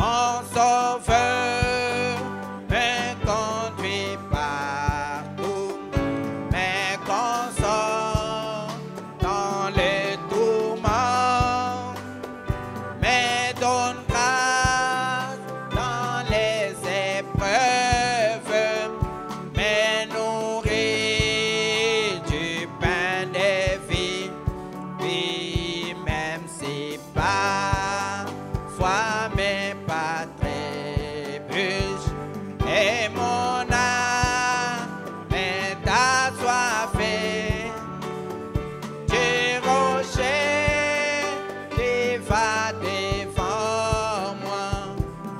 Mon sauveur me conduit partout, me console dans les tourments, me donne grâce dans les épreuves, me nourrit du pain de vie, oui, même si parfois mes pas trébuchent et mon âme est assoiffée. Du rocher qui va devant moi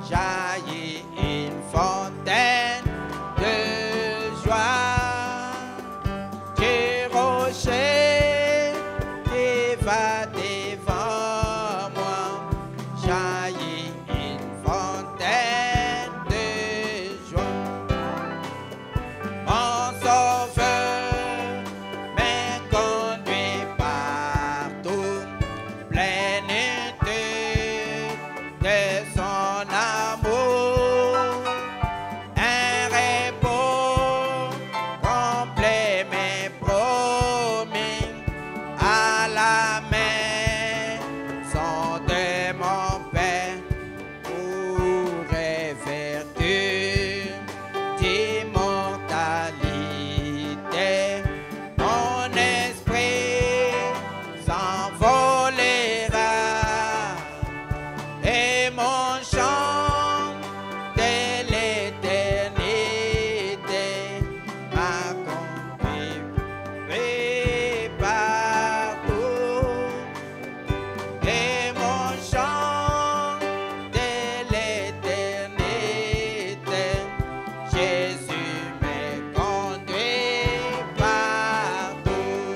jaillit une fontaine de joie. Du rocher qui va devant moi jaillit une fontaine de joie. Mon sauveur me conduit partout, plénitude de son amour, un repos complet m'est promis à la maison de mon Père pour vertu d'immortalité. Mon esprit s'envolera et mon chant de l'éternité m'accomplit partout. Et mon chant de l'éternité, Jésus me conduit partout.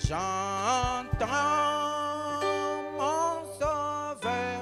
J'entends mon sauveur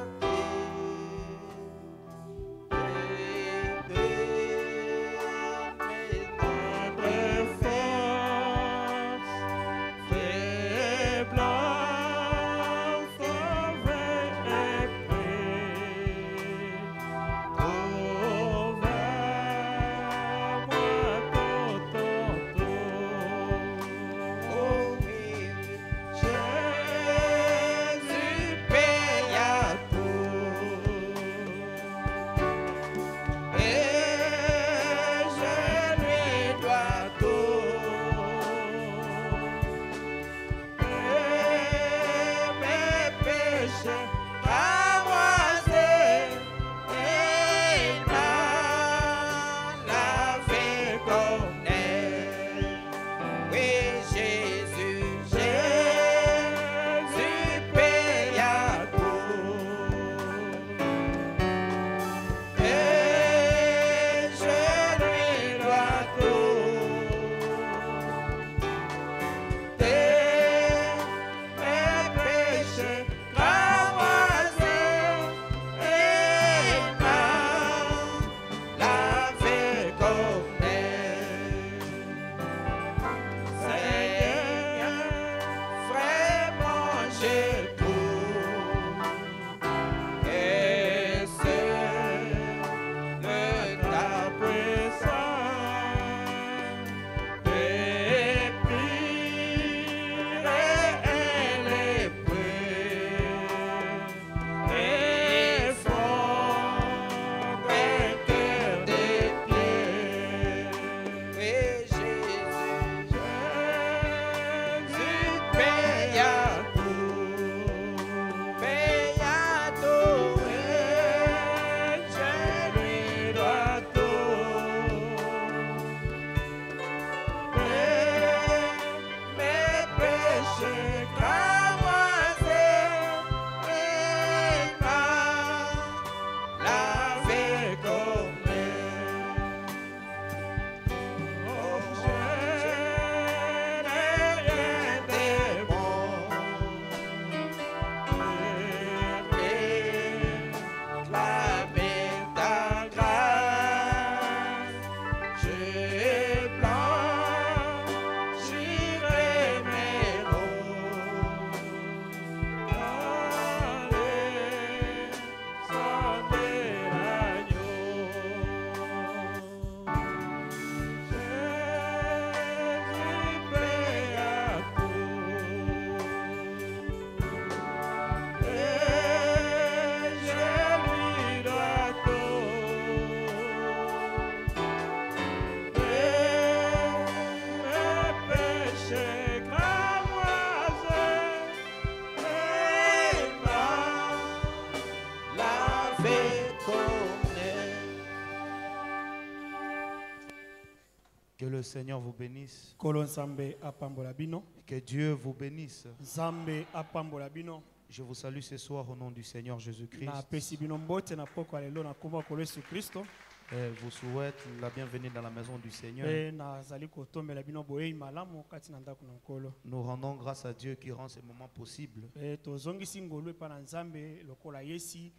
Que le Seigneur vous bénisse. Kolo Nzambe apambola bino. Que Dieu vous bénisse. Nzambe apambola bino. Je vous salue ce soir au nom du Seigneur Jésus-Christ. Na pesi bino mbote na poko alelo na komba kolo Yesu Kristo. Et vous souhaite la bienvenue dans la maison du Seigneur. E na zali kotombela bino boyei malamu kati na ndako na nkolo. Nous rendons grâce à Dieu qui rend ce moment possible. E tozongisi ngolu epa na Nzambe lokola yesi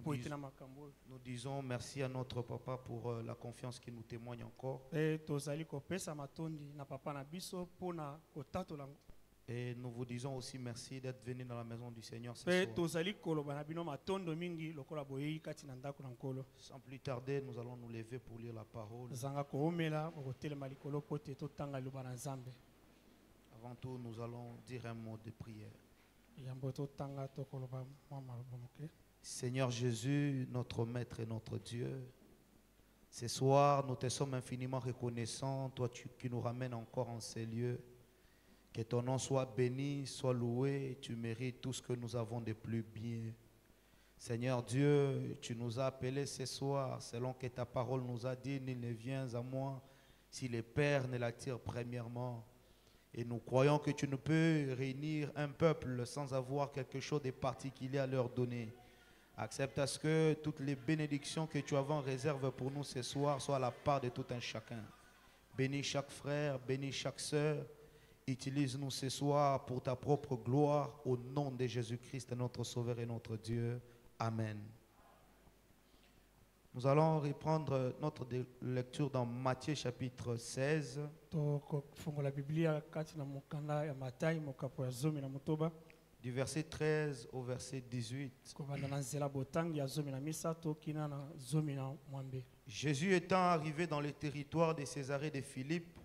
po etena makambo. Nous disons merci à notre papa pour la confiance qu'il nous témoigne encore. E tozali kopesa matondi na papa na biso pona kotatola. Et nous vous disons aussi merci d'être venu dans la maison du Seigneur ce soir. Sans plus tarder, nous allons nous lever pour lire la parole. Avant tout, nous allons dire un mot de prière. Seigneur Jésus, notre Maître et notre Dieu, ce soir, nous te sommes infiniment reconnaissants, toi qui nous ramènes encore en ces lieux. Que ton nom soit béni, soit loué, tu mérites tout ce que nous avons de plus bien. Seigneur Dieu, tu nous as appelés ce soir, selon que ta parole nous a dit, nul ne vient à moi si le Père ne l'attire premièrement. Et nous croyons que tu ne peux réunir un peuple sans avoir quelque chose de particulier à leur donner. Accepte à ce que toutes les bénédictions que tu avais en réserve pour nous ce soir soient à la part de tout un chacun. Bénis chaque frère, bénis chaque sœur. Utilise-nous ce soir pour ta propre gloire, au nom de Jésus-Christ, notre Sauveur et notre Dieu. Amen. Nous allons reprendre notre lecture dans Matthieu chapitre 16. Du verset 13 au verset 18. Jésus étant arrivé dans le territoire de Césarée de Philippe,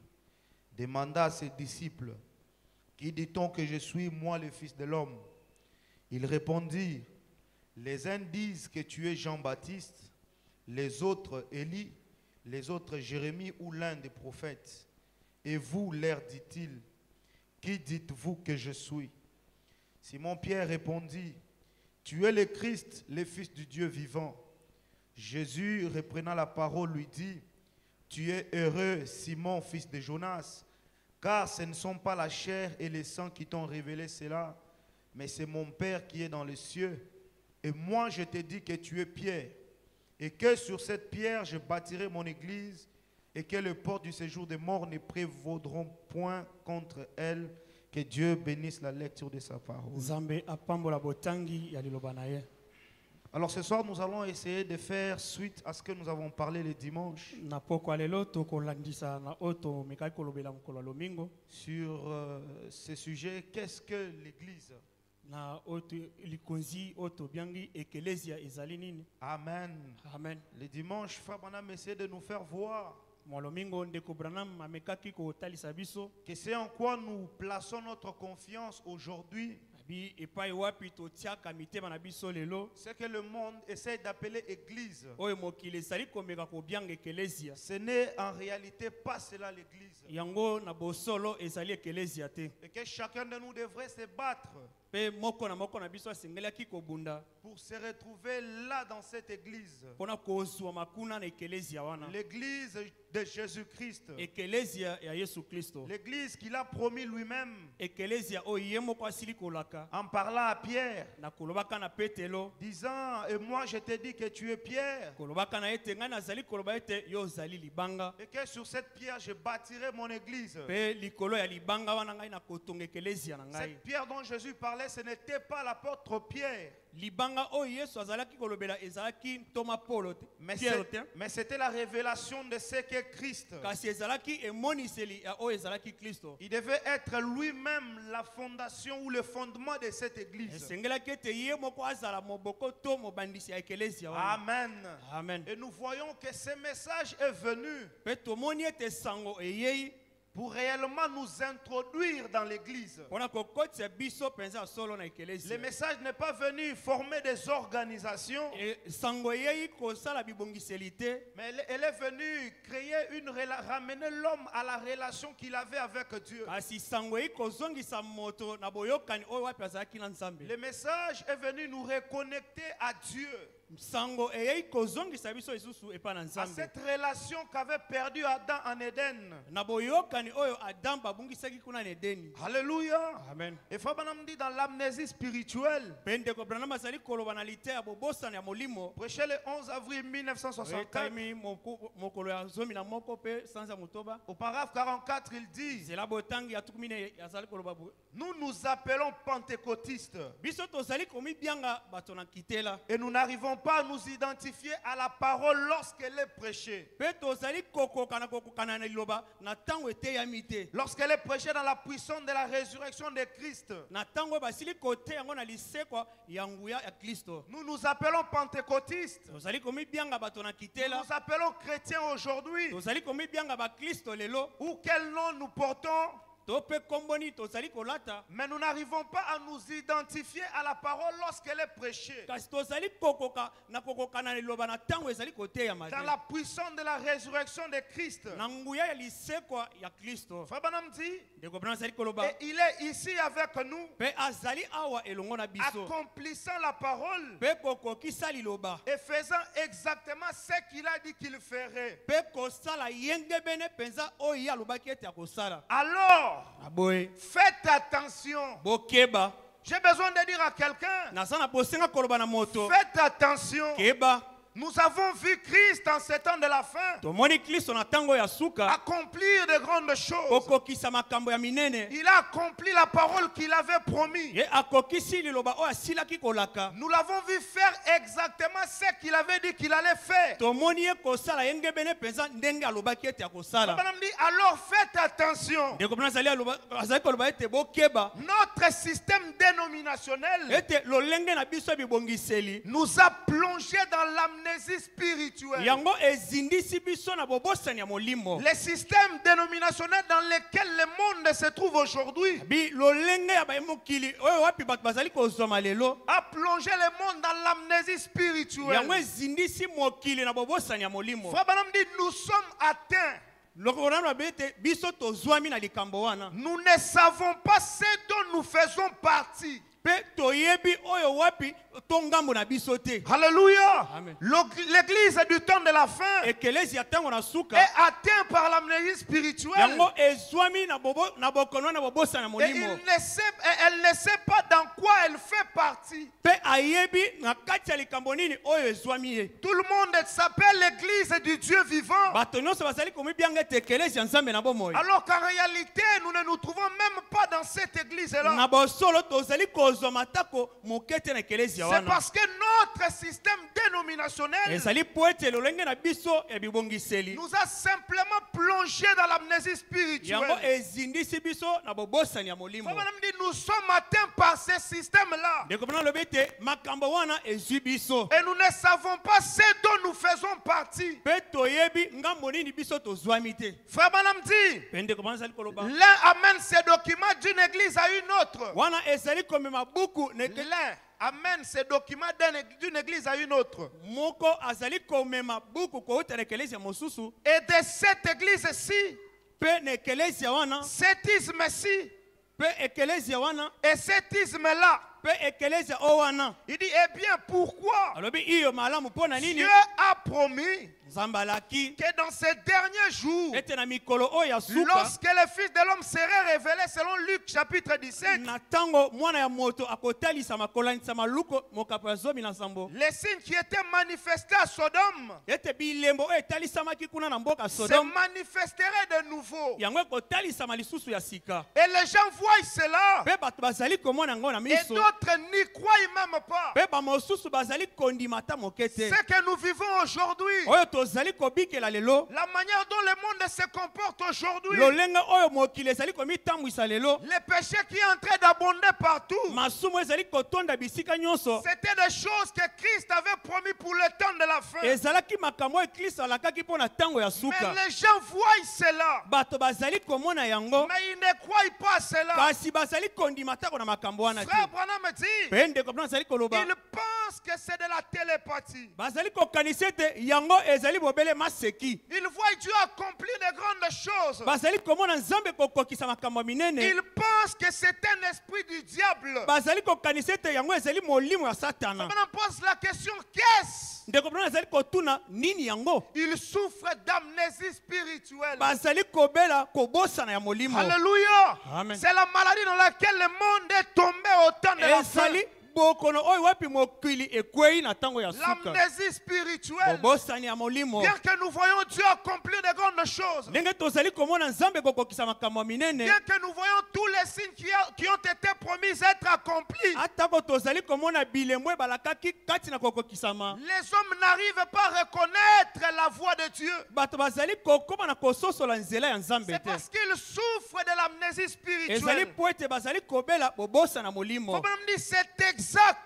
demanda à ses disciples, « Qui dit-on que je suis, moi, le Fils de l'homme ?» Ils répondirent, « Les uns disent que tu es Jean-Baptiste, les autres Élie, les autres Jérémie ou l'un des prophètes. Et vous, leur dit-il, qui dites-vous que je suis ?» Simon-Pierre répondit, « Tu es le Christ, le Fils du Dieu vivant. » Jésus, reprenant la parole, lui dit, « Tu es heureux, Simon, fils de Jonas, car ce ne sont pas la chair et le sang qui t'ont révélé cela, mais c'est mon Père qui est dans les cieux. Et moi, je te dis que tu es Pierre, et que sur cette pierre, je bâtirai mon église, et que les portes du séjour des morts ne prévaudront point contre elle. Que Dieu bénisse la lecture de sa parole. Alors ce soir, nous allons essayer de faire suite à ce que nous avons parlé le dimanche sur ce sujet, qu'est-ce que l'Église? Amen. Amen. Le dimanche, Frère Branham essaie de nous faire voir que c'est en quoi nous plaçons notre confiance aujourd'hui. Ce que le monde essaie d'appeler église, ce n'est en réalité pas cela l'église. Et que chacun de nous devrait se battre pour se retrouver là dans cette église. L'église de Jésus-Christ. L'église qu'il a promis lui-même en parlant à Pierre, disant, et moi je te dis que tu es Pierre, et que sur cette pierre je bâtirai mon église. Cette pierre dont Jésus parlait, ce n'était pas l'apôtre Pierre, mais c'était la révélation de ce qu'est Christ. Il devait être lui-même la fondation ou le fondement de cette église. Amen. Amen. Et nous voyons que ce message est venu pour réellement nous introduire dans l'église. Le message n'est pas venu former des organisations, mais elle est venue créer ramener l'homme à la relation qu'il avait avec Dieu. Le message est venu nous reconnecter à Dieu. sango eyei kozongisa biso lisusu epa na à Nzambe. cette relation qu'avait perdue Adam en Éden. Na boyokani oyo Adam babungisaki kuna na Edeni. Alléluia. Amen. Et Fabanam dit dans l'amnésie spirituelle, Pende ko Branham azali koloba na lite ya bobosana ya molimo. prêché le 11 avril 1964, Etami mokolo ya zomi na moko pe sanza mutoba. au paragraphe 44, il dit, Zela botangi ya tukumine azali koloba bo. nous nous appelons pentecôtistes Biso tozali komi bianga bato na kitela. et nous n'arrivons pas à nous identifier à la parole lorsqu'elle est prêchée. Pe tozali kokokana na liloba na tango ete ya mite. Lorsqu'elle est prêchée dans la puissance de la résurrection de Christ, Na tango basili kote yango na lisekwa ya nguya ya Kristo. nous nous appelons pentecôtistes. Tozali komi bianga bato na Nous kitela. nous appelons chrétiens aujourd'hui. Tozali komi bianga ba Kristo lelo. Ou quel nom nous portons, Tope komboni tozali kolata. mais nous n'arrivons pas à nous identifier à la parole lorsqu'elle est prêchée. Kasi tozali kokoka na kokokana na liloba na tango ezali kote ya mabe. Dans la puissance de la résurrection de Christ. Na nguya ya lisekwa ya Kristo. Frère Branham dit, Ndeko Branham azali koloba. et il est ici avec nous, Pe azali awa elongo na biso. accomplissant la parole Pe kokokisa liloba. et faisant exactement ce qu'il a dit qu'il ferait. Pe kosala yenge bene penza oyo alobaki ete akosala. Alors, Aboye. faites attention. Bokeba. J'ai besoin de dire à quelqu'un, Na sana posenga koloba na moto. faites attention. Keba. Nous avons vu Christ en ces temps de la fin Tomoni Kristo na tango ya suka. accomplir de grandes choses. Okokisa makambo ya minene. Il a accompli la parole qu'il avait promis. Ye akokisi liloba oyo asilaki kolaka. Nous l'avons vu faire exactement ce qu'il avait dit qu'il allait faire. Tomoni ye kosala yenge bene penza ndenge alobaki ete akosala. Madame dit, alors faites attention. Ndeko Branham azali koloba ete bokeba. Notre système dénominationnel Ete lolenge na biso bibongiseli. nous a plongé dans l'amnésie spirituelle. Yango ezindisi biso na bobosani ya molimo. Les systèmes dénominationnels dans lesquels le monde se trouve aujourd'hui Bi lolenge ya baemokili oyo wapi bato bazali kozoma lelo. a plongé le monde dans l'amnésie spirituelle. Yango ezindisi mokili na bobosani ya molimo. Frère Branham dit, nous sommes atteints. Lokola na bete biso tozwami na likambo wana. Nous ne savons pas ce dont nous faisons partie. Pe toyebi oyo wapi tongambo na biso te. Alléluia. Amen. L'église du temps de la fin est Ekelezi ya tango na suka. atteinte par l'amnésie spirituelle. Yango ezwami na bokono na bobosa na Et molimo. elle ne sait pas dans quoi elle fait partie. Pe ayebi na kati ya likambo nini oyo ezwami ye. Tout le monde s'appelle l'église du Dieu vivant. Bato nyonso bazali komi bianga ete ekelezi ya nzambe na bomoi. Alors qu'en réalité, nous ne nous trouvons même pas dans cette église-là. Na bosolo tozali kozwa matako mokete na ekelezi ya C'est wana. parce que notre système dénominationnel Ezali po ete lolenge na biso ya bibongiseli. nous a simplement plongé dans l'amnésie Yango spirituelle. ezindisi biso na bobosani ya molimo. Madame dit, nous sommes atteints par ce système-là. Ndeko Branham alobi ete makambo wana ezwi biso. Et nous ne savons pas ce dont nous faisons partie. Pe toyebi ngambo nini biso tozwami te. Frère Branham dit, Pe ndeko Branham azali koloba. l'un amène ses documents d'une église à une autre. Wana ezali komema buku neke L'un amène ses documents d'une église à une autre. moko azali komema buku kouta na ekelezi ya mosusu. Et de cette église-ci, Pe na ekelezi ya wana. cet isme-ci Pe ekelezi ya wana. et cet isme-là, Pe ekelezi ya o wana. il dit, eh bien, pourquoi Alobi iyo malamu mpo na nini? Dieu a promis Nzambe alaki que dans ces derniers jours, ete na mikolo oyo ya suka lorsque le Fils de l'homme serait révélé selon Luc chapitre 17, na tango mwana ya moto akotalisa makolanisa maluko mokapo ya zomi na sambo. les signes qui étaient manifestés à Sodome Ete bilembo oyo etalisamaki kuna na mboka se Sodome. manifesteraient de nouveau. Yango ekotalisama lisusu ya sika. Et les gens voient cela. Pe bato bazali komona yango na Et miso. d'autres n'y croient même pas. Pe bamosusu bazali kondima ta moke te. Ce que nous vivons aujourd'hui, Oyo tozali kobikela lelo. la manière dont le monde se comporte aujourd'hui, Lolenge oyo mokili ezali komitambwisa lelo. le péché qui est en train d'abonder partout, Masumu ezali kotonda bisika nyonso. c'était des choses que Christ avait promis pour le temps de la fin. Ezalaki makambo oyo Kristo alakaki mpo na tango ya Mais suka. les gens voient cela, Bato bazali komona yango. mais ils ne croient pas à cela. Kasi bazali kondima tako na makambo wana te. Frère Branham dit, Pe ndeko Branham azali koloba. ils pensent pensent que c'est de la télépathie. bazali kokanisa ete yango ezali bobele maseki. Ils voient Dieu accomplir de grandes choses. Bazali komona nzambe kokokisa makambo minene. Ils pensent que c'est un esprit du diable. Bazali kokanisa ete yango ezali molimo ya satana. On pose la question, qu'est-ce? Ndeko brana ezali kotuna nini yango? Ils souffrent d'amnésie spirituelle. Bazali kobela kobosana ya molimo. Alléluia. Amen. C'est la maladie dans laquelle le monde est tombé au temps de la fin. Ezali bokono oyo wapi mokili ekwei na tango ya suka. L'amnésie spirituelle. Bobosani ya molimo. Bien que nous voyons Dieu accomplir de grandes choses. Ndenge tozali komona nzambe kokokisa makambo minene. Bien que nous voyons tous les signes qui ont été promis être accomplis. Atako tozali komona bilemwe balakaki kati na kokokisama. Les hommes n'arrivent pas à reconnaître la voix de Dieu. Bato bazali kokoma na kososola nzela ya nzambe C'est te. parce qu'ils souffrent de l'amnésie Ezali spirituelle. poete bazali kobela bobosa na molimo. Faut même dire c'est exact.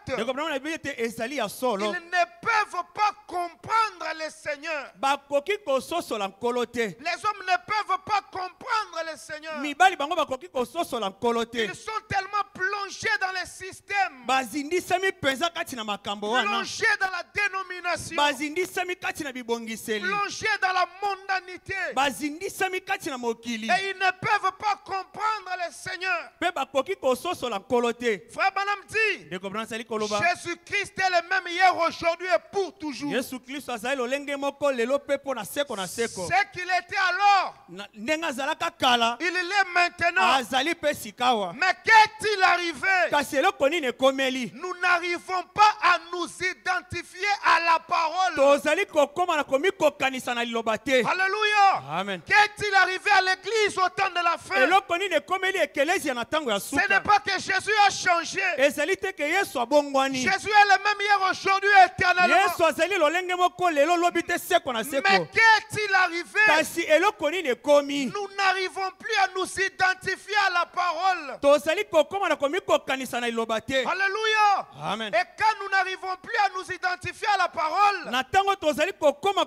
Ndeko brana na bible te ezali ya solo. Ils ne peuvent pas comprendre le Seigneur. Bakoki kososola nkolo te. Les hommes ne peuvent pas comprendre le Seigneur. Mibali bango bakoki kososola nkolo te. Ils sont tellement plongés dans le système, Bazindisami penza kati na makambo wana. plongés dans la dénomination, Bazindisami kati na bibongiseli. plongés dans la mondanité. Bazindisami kati na mokili. Et ils ne peuvent pas comprendre le Seigneur. Pe bakoki kososola nkolo te. Frère Branham dit, Ndeko brana sali koloba. Jésus-Christ est le même hier, aujourd'hui et pour toujours. Yesu Kristo azali lolenge moko lelo pe po na seko na seko. Ce qu'il était alors, Ndenga azalaka kala. il l'est maintenant. Azali pe sikawa. Mais qu'est-il arrivé? Kasi eloko nini ekomeli? Nous n'arrivons pas à nous identifier à la parole. Tozali kokoma na komi kokanisa na liloba te. Alléluia. Amen. Qu'est-il arrivé à l'église au temps de la fin? Eloko nini ekomeli ekelezia na tango ya Ce n'est suka. pas que Jésus a changé. Ezali te ke Yesu abongwani. Jésus est le même hier, aujourd'hui et éternellement. Yesu azali lolenge moko lelo lobi te seko na seko. Mais qu'est-il arrivé? Kasi eloko nini ekomi? Nous n'arrivons plus à nous identifier à la parole. Tozali kokoma na komi kokanisa na liloba te. Alléluia. Amen. Et quand nous n'arrivons plus à nous identifier à la parole, Na tango tozali kokoma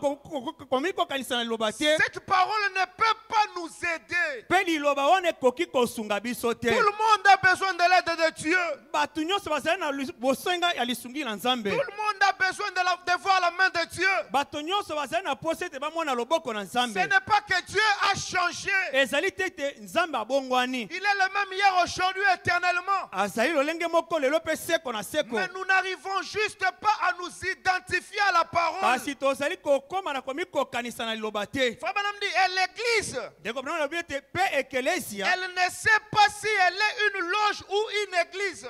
komi kokanisa na liloba te. cette parole ne peut pas nous aider. Pe liloba wana ekoki kosunga biso te. Tout le monde a besoin de l'aide de Dieu. Bato nyonso bazali na bosenga ya lisungi na Nzambe. Tout le monde a besoin de voir la main de Dieu. Bato nyonso bazali na posa ete bamona loboko na Ce Nzambe. n'est pas que Dieu a changé. Ezali te ete Nzambe abongwani. Il est le même hier, aujourd'hui, éternellement. Azali lolenge moko lelo pe seko na seko. Mais nous n'arrivons juste pas à nous identifier à la parole. Kasi tozali kokoma na komi kokanisa na liloba te. Frère Branham dit, et l'église, Ndeko brana lobi ete pe ekelesia. elle ne sait pas si elle est une loge ou une église.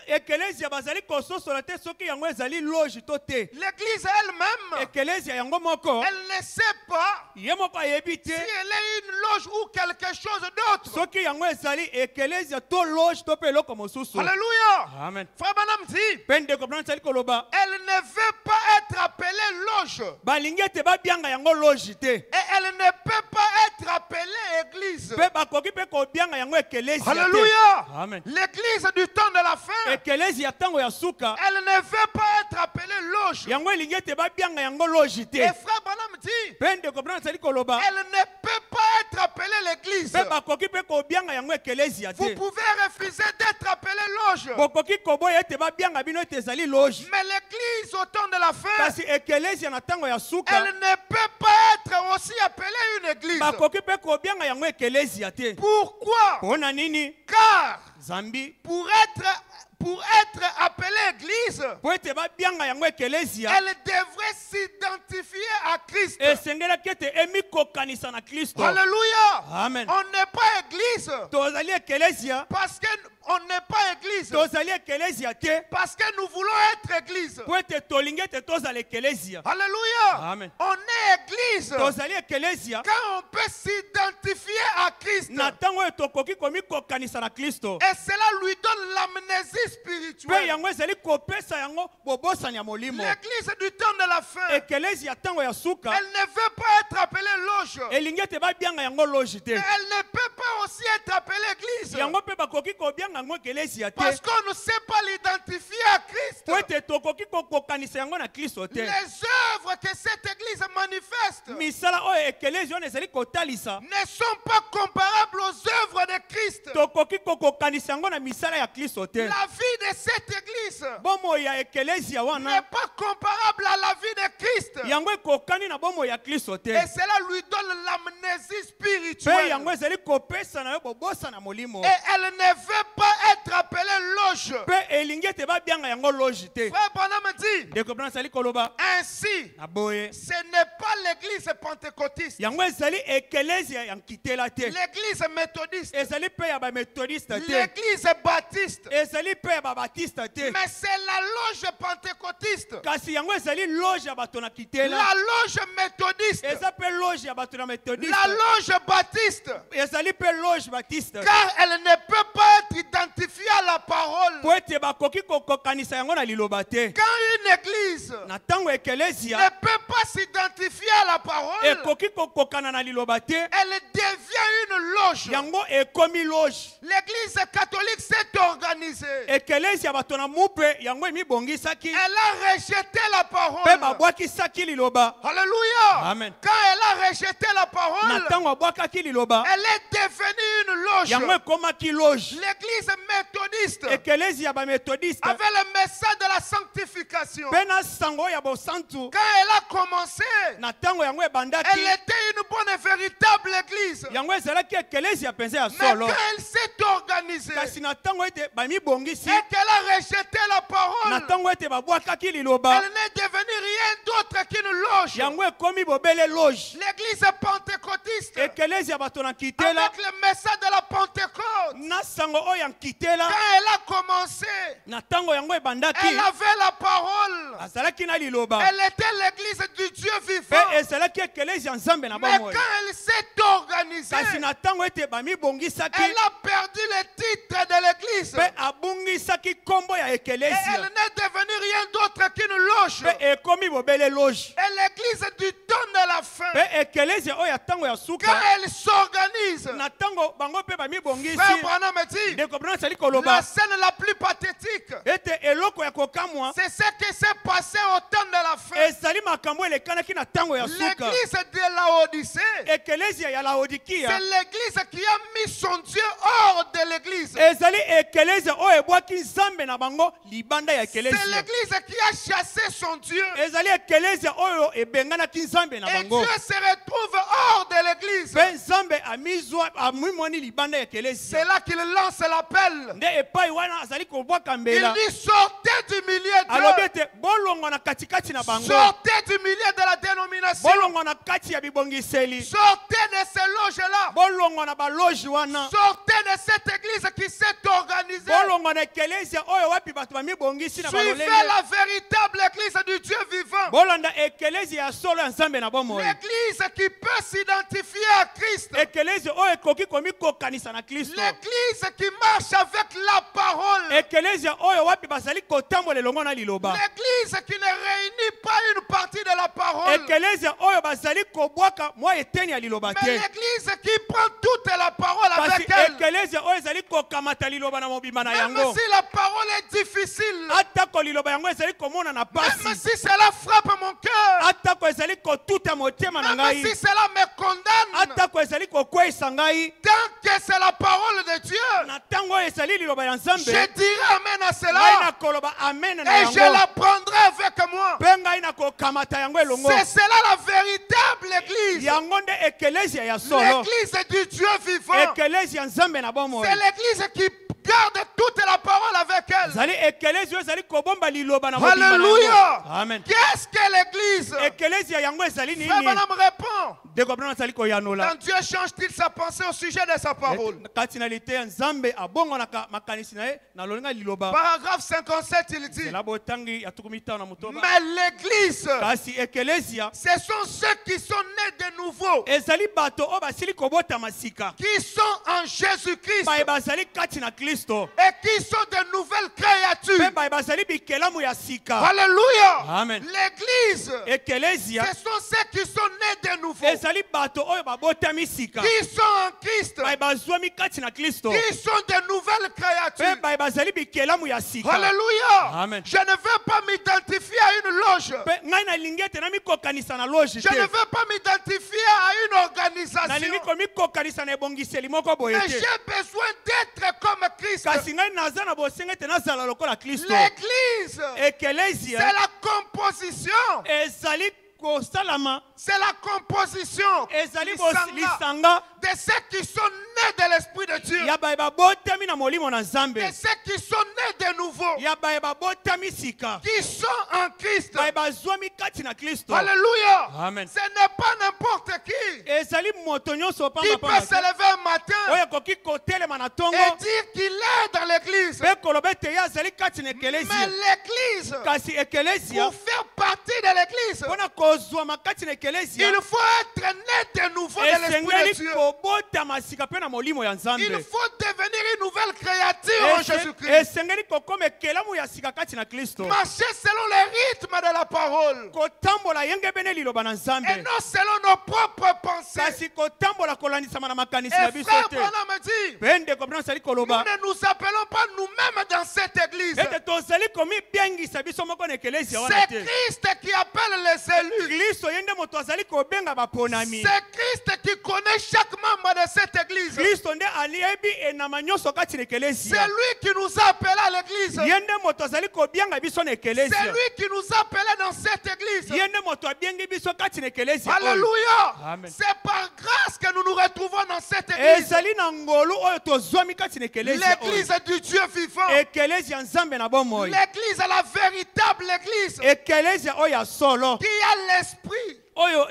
Ekelesia bazali kososola te soki yango ezali loge to te. L'église elle-même, Ekelesia yango moko. elle ne sait pas Ye moko ayebi te. si elle est une loge ou quelque chose d'autre. Soki yango ezali ekelesia to loge to pe eloko mosusu. Alléluia. Amen. Frère Branham dit, Pe ndeko brana sali koloba. elle ne veut pas être appelée loge. Balingi ete babianga yango loge te. Et elle ne peut pas être appelée église. Pe bakoki pe kobianga yango ekelesia te. Alléluia. Amen. L'église du temps de la fin, Ekelesia tango ya suka. elle ne veut pas être appelée loge. Yango elingi ete babianga yango loge te. Et frère Branham dit, Pe ndeko brana sali koloba. elle ne peut pas être appelée l'église. Pe bakoki pe kobianga yango ekelesia Vous te. pouvez refuser d'être appelé loge. Bokoki koboya ete babianga bino ete ezali loge. Mais l'église au temps de la fin, Kasi ekelesia na tango ya suka. elle ne peut pas être aussi appelée une église. Bakoki pe kobianga yango ekelesia te. Pourquoi? Pona nini? Car Zambi. pour être appelée église, Po ete babianga yango ekelesia. elle devrait s'identifier à Christ. Esengelaki ete emikokanisa na Kristo. Alléluia. Amen. On n'est pas église Tozali ekelesia. parce qu'on n'est pas église. Tozali ekelesia te. Parce que nous voulons être église. Po ete tolingi ete tozala ekelesia. Alléluia. Amen. On est église Tozali ekelesia. quand on peut s'identifier à Christ. Na tango oyo tokoki komikokanisa na Kristo. Et cela lui donne l'amnésie Pe spirituelle. yango ezali kopesa yango bobosani ya molimo. L'église du temps de la fin, Ekelesia tango ya suka. elle ne veut pas être appelée loge. Elingi ete babianga yango loge te. Mais elle ne peut pas aussi être appelée église. Yango pe bakoki kobianga yango ekelesia te. Parce qu'on ne sait pas l'identifier à Christ. Po ete tokoki kokokanisa yango na Kristo te. Les œuvres que cette église manifestent misala oyo ekelezia oyo ezali kotalisa ne sont pas comparables aux œuvres de Christ. tokoki kokokanisa yango na misala ya Kristo te. La vie de cette église Bomoi ya ekelezia n'est wana pas comparable à la vie de Christ. yango ekokani na bomoi ya Kristo te. Et cela lui donne l'amnésie Pe spirituelle. yango ezali kopesa na yo bobosa na molimo. Et elle ne veut pas être appelée loge. Pe elingi ete babianga yango loge te. Frère Branham dit, Ndeko Branham azali koloba ainsi, na boye ce n'est pas l'église pentecôtiste, yango ezali ekelezia ya nkitela te. l'église méthodiste, Ezali pe ya bamethodiste te. l'église baptiste, Ezali pe ya babatiste te. mais c'est la loge pentecôtiste, Kasi yango ezali loge ya bato na kitela. la loge méthodiste, Eza pe loge ya bato na methodiste. la loge baptiste, Ezali pe loge batiste. car elle ne peut pas être identifiée à la parole. Po ete bakoki kokokanisa yango na liloba te. Quand une église Na tango ne ekelezia peut pas s'identifier à la parole, ekoki kokokana na liloba te. elle devient une loge. Yango ekomi loge. L'église catholique s'est organisée. Ekelezia bato na mupe yango emibongisaki. Elle a rejeté la parole. Pe babwakisaki liloba. Alléluia. Amen. Quand elle a rejeté la Na parole, tango abwakaki liloba elle est devenue une loge. yango ekomaki loge. L'église méthodiste Ekelezia ya bamethodiste avait le message de la sanctification. pe na sango ya bosantu Quand elle a commencé, na tango yango elle ebandaki était une bonne et véritable église. yango ezalaki ekelezia mpenza ya Mais solo. quand elle s'est organisée Kasi na tango ete bamibongisi et qu'elle a rejeté la na parole, tango ete babwakaki liloba elle n'est devenue rien d'autre qu'une loge. yango ekomi bobele loge. L'église pentecôtiste, Ekelezia bato na kitela avec le message de la Pentecôte, na sango oyo ya nkitela quand elle a commencé, na tango yango ebandaki elle avait la parole. azalaki na liloba Elle était l'église du Dieu pe vivant. ezalaki ekelezia nzambe na Mais bomoi. quand elle s'est organisée, Kasi na tango ete bamibongisaki elle a perdu le titre de l'église. pe abungisaki kombo ya Et elle ekelezia n'est devenue rien d'autre qu'une loge. pe ekomi bobele loge. Et l'église du temps de la fin, Pe ekelezia oyo ya tango ya quand suka elle s'organise, na tango bango mpe Frère bamibongisi Branham dit, ndeko Branham azali la koloba scène la plus pathétique, ete eloko ya kokamwa c'est ce qui s'est passé au temps de la fin. ezali makambo elekanaki na tango ya suka. L'église de Laodicée, Ekelezia ya c'est Laodikia l'église qui a mis son Dieu hors de l'église. ezali ekelezia oyo ebwaki nzambe na bango libanda ya C'est ekelezia. l'église qui a chassé son Dieu. Ezali ekelezia oyo ebenganaki nzambe na Et bango Dieu se retrouve hors de l'église. mpe nzambe amimwani libanda ya C'est ekelezia. là qu'il lance l'appel. Nde epai wana azali kobwaka Il mbela dit sortez du milieu alobi d'eux. ete bolongwa na katikati na bango, Sortez du milieu de la dénomination. bolongwa na kati ya bibongiseli, Sortez de ces loges-là. bolongwa na baloge wana, Sortez de cette église qui s'est organisée. bolongwa na ekelezia oyo wapi bato bamibongisi na Suivez balolenge, la véritable église du Dieu vivant. bolanda ekelezia ya solo ya nzambe na bomoi, L'église qui peut s'identifier à Christ. ekelezia oyo ekoki komikokanisa na Kristo, L'église qui marche avec la parole. ekelezia oyo wapi bazali kotambola elongo na liloba, L'église qui ne réunit pas une partie de la parole. ekelezia oyo bazali kobwaka mwa eteni ya liloba Mais te, l'église qui prend toute la parole kasi avec elle. ekelezia oyo ezali kokamata liloba na mobimba na Même yango, si la parole est difficile. atako liloba yango ezali komona na Même pasi, si cela frappe mon cœur. atako ezali kotuta motema na Même ngai, si cela me condamne. atako ezali kokweyisa ngai, Tant que c'est la parole de Dieu. na ntango oyo ezali liloba ya Je nzambe, dirai amen à ngai cela. nakoloba amen na Et je yango, la prendrai avec moi. mpe ngai nakokamata yango elongo. C'est cela la véritable église. Yango nde ekelezia ya solo, L'église du Dieu vivant. ekelezia nzambe na bomoi, C'est l'église qui garde toute la parole avec elle. ezali ekelezia oyo ezali kobomba liloba na mobimba na Alléluia. yango. Amen. Qu'est-ce que l'église? Ekelezia yango ezali Frère nini? Branham répond. Ndeko Branham azali koyanola Quand Dieu change-t-il sa pensée au sujet de sa parole? kati na lite ya nzambe abongonaka makanisi na ye na lolinga liloba. Paragraphe 57, il dit. Ela botangi ya tukumi tano na mutoba. Mais l'église, Kasi ekelezia ce sont ceux qui sont nés de nouveau, ezali bato oyo basili kobota masika, qui sont en Jésus-Christ baye bazali kati na Kristo, et qui sont de nouvelles mpe créatures. baye bazali bikelamu ya sika. Alléluia. Amen. L'église, Ekelezia ce sont ceux qui sont nés de nouveau. nouveau. ezali bato oyo babotami sika Qui sont en Christ. baye bazwami kati na Kristo Qui sont de nouvelles mpe créatures. baye bazali bikelamu ya sika. Alléluia. Amen. Je ne veux pas m'identifier à une loge. mpe ngai nalingi ete namikokanisa na loge Je ne te veux pas m'identifier à une organisation. nalingi komikokanisa na ebongiseli moko boye Mais te j'ai besoin d'être comme Christ. kasi ngai naza na bosenga ete nazala lokola Kristo. L'église, c'est Ekelesia la composition. ezali kosalama C'est la composition ezali lisanga lisanga de ceux qui sont nés de l'Esprit de Dieu. ya baye babotami na molimo na Nzambe De ceux qui sont nés de nouveau. ya baye babotami sika Qui sont en Christ. baye bazwami kati na Kristo. Alléluia. Amen. Ce n'est pas n'importe qui ezali moto nyonso qui peut pamba se lever un matin oyo akoki kotelema na ntongo et dire qu'il est dans l'église. mpe koloba ete ye azali kati na Mais ekelesia l'église, kasi ekelesia pour faire partie de l'église, mpona kozwama kati na ekelesia il faut être né de nouveau de l'Esprit de esengeli Dieu. kobotama sika mpe na molimo ya Il Nzambe. faut devenir une nouvelle créature en Jésus-Christ. esengeli kokoma ekelamu ya sika kati na Kristo Marcher selon les rythmes de la parole kotambola yenge bene liloba na et Nzambe non selon nos propres pensées. kasi kotambola kolandisama na makanisi Et na biso frère te Branham me dit, mpe ndeko bino azali nous koloba ne nous appelons pas nous-mêmes dans cette église. ete tozali komibengisa biso moko na ekelesia wana C'est te. Christ qui appelle les élus. Kristo ye nde moto azali kobenga baponami. C'est Christ qui connaît chaque membre de cette église. Kristo nde ayebi enama nyonso kati na C'est ekelesia lui qui nous a appelés à l'église. ye nde moto azali kobenga biso na C'est ekelesia lui qui nous a appelés dans cette église. ye nde moto abengi biso kati na ekelesia oyo. Alléluia. Amen. C'est par grâce que nous nous retrouvons dans cette église. ezali na ngolu oyo tozwami kati na ekelesia oyo. L'église du Dieu vivant. ekelesia nzambe na bomoi L'église, la véritable église ekelesia oyo ya solo qui a l'esprit, oyo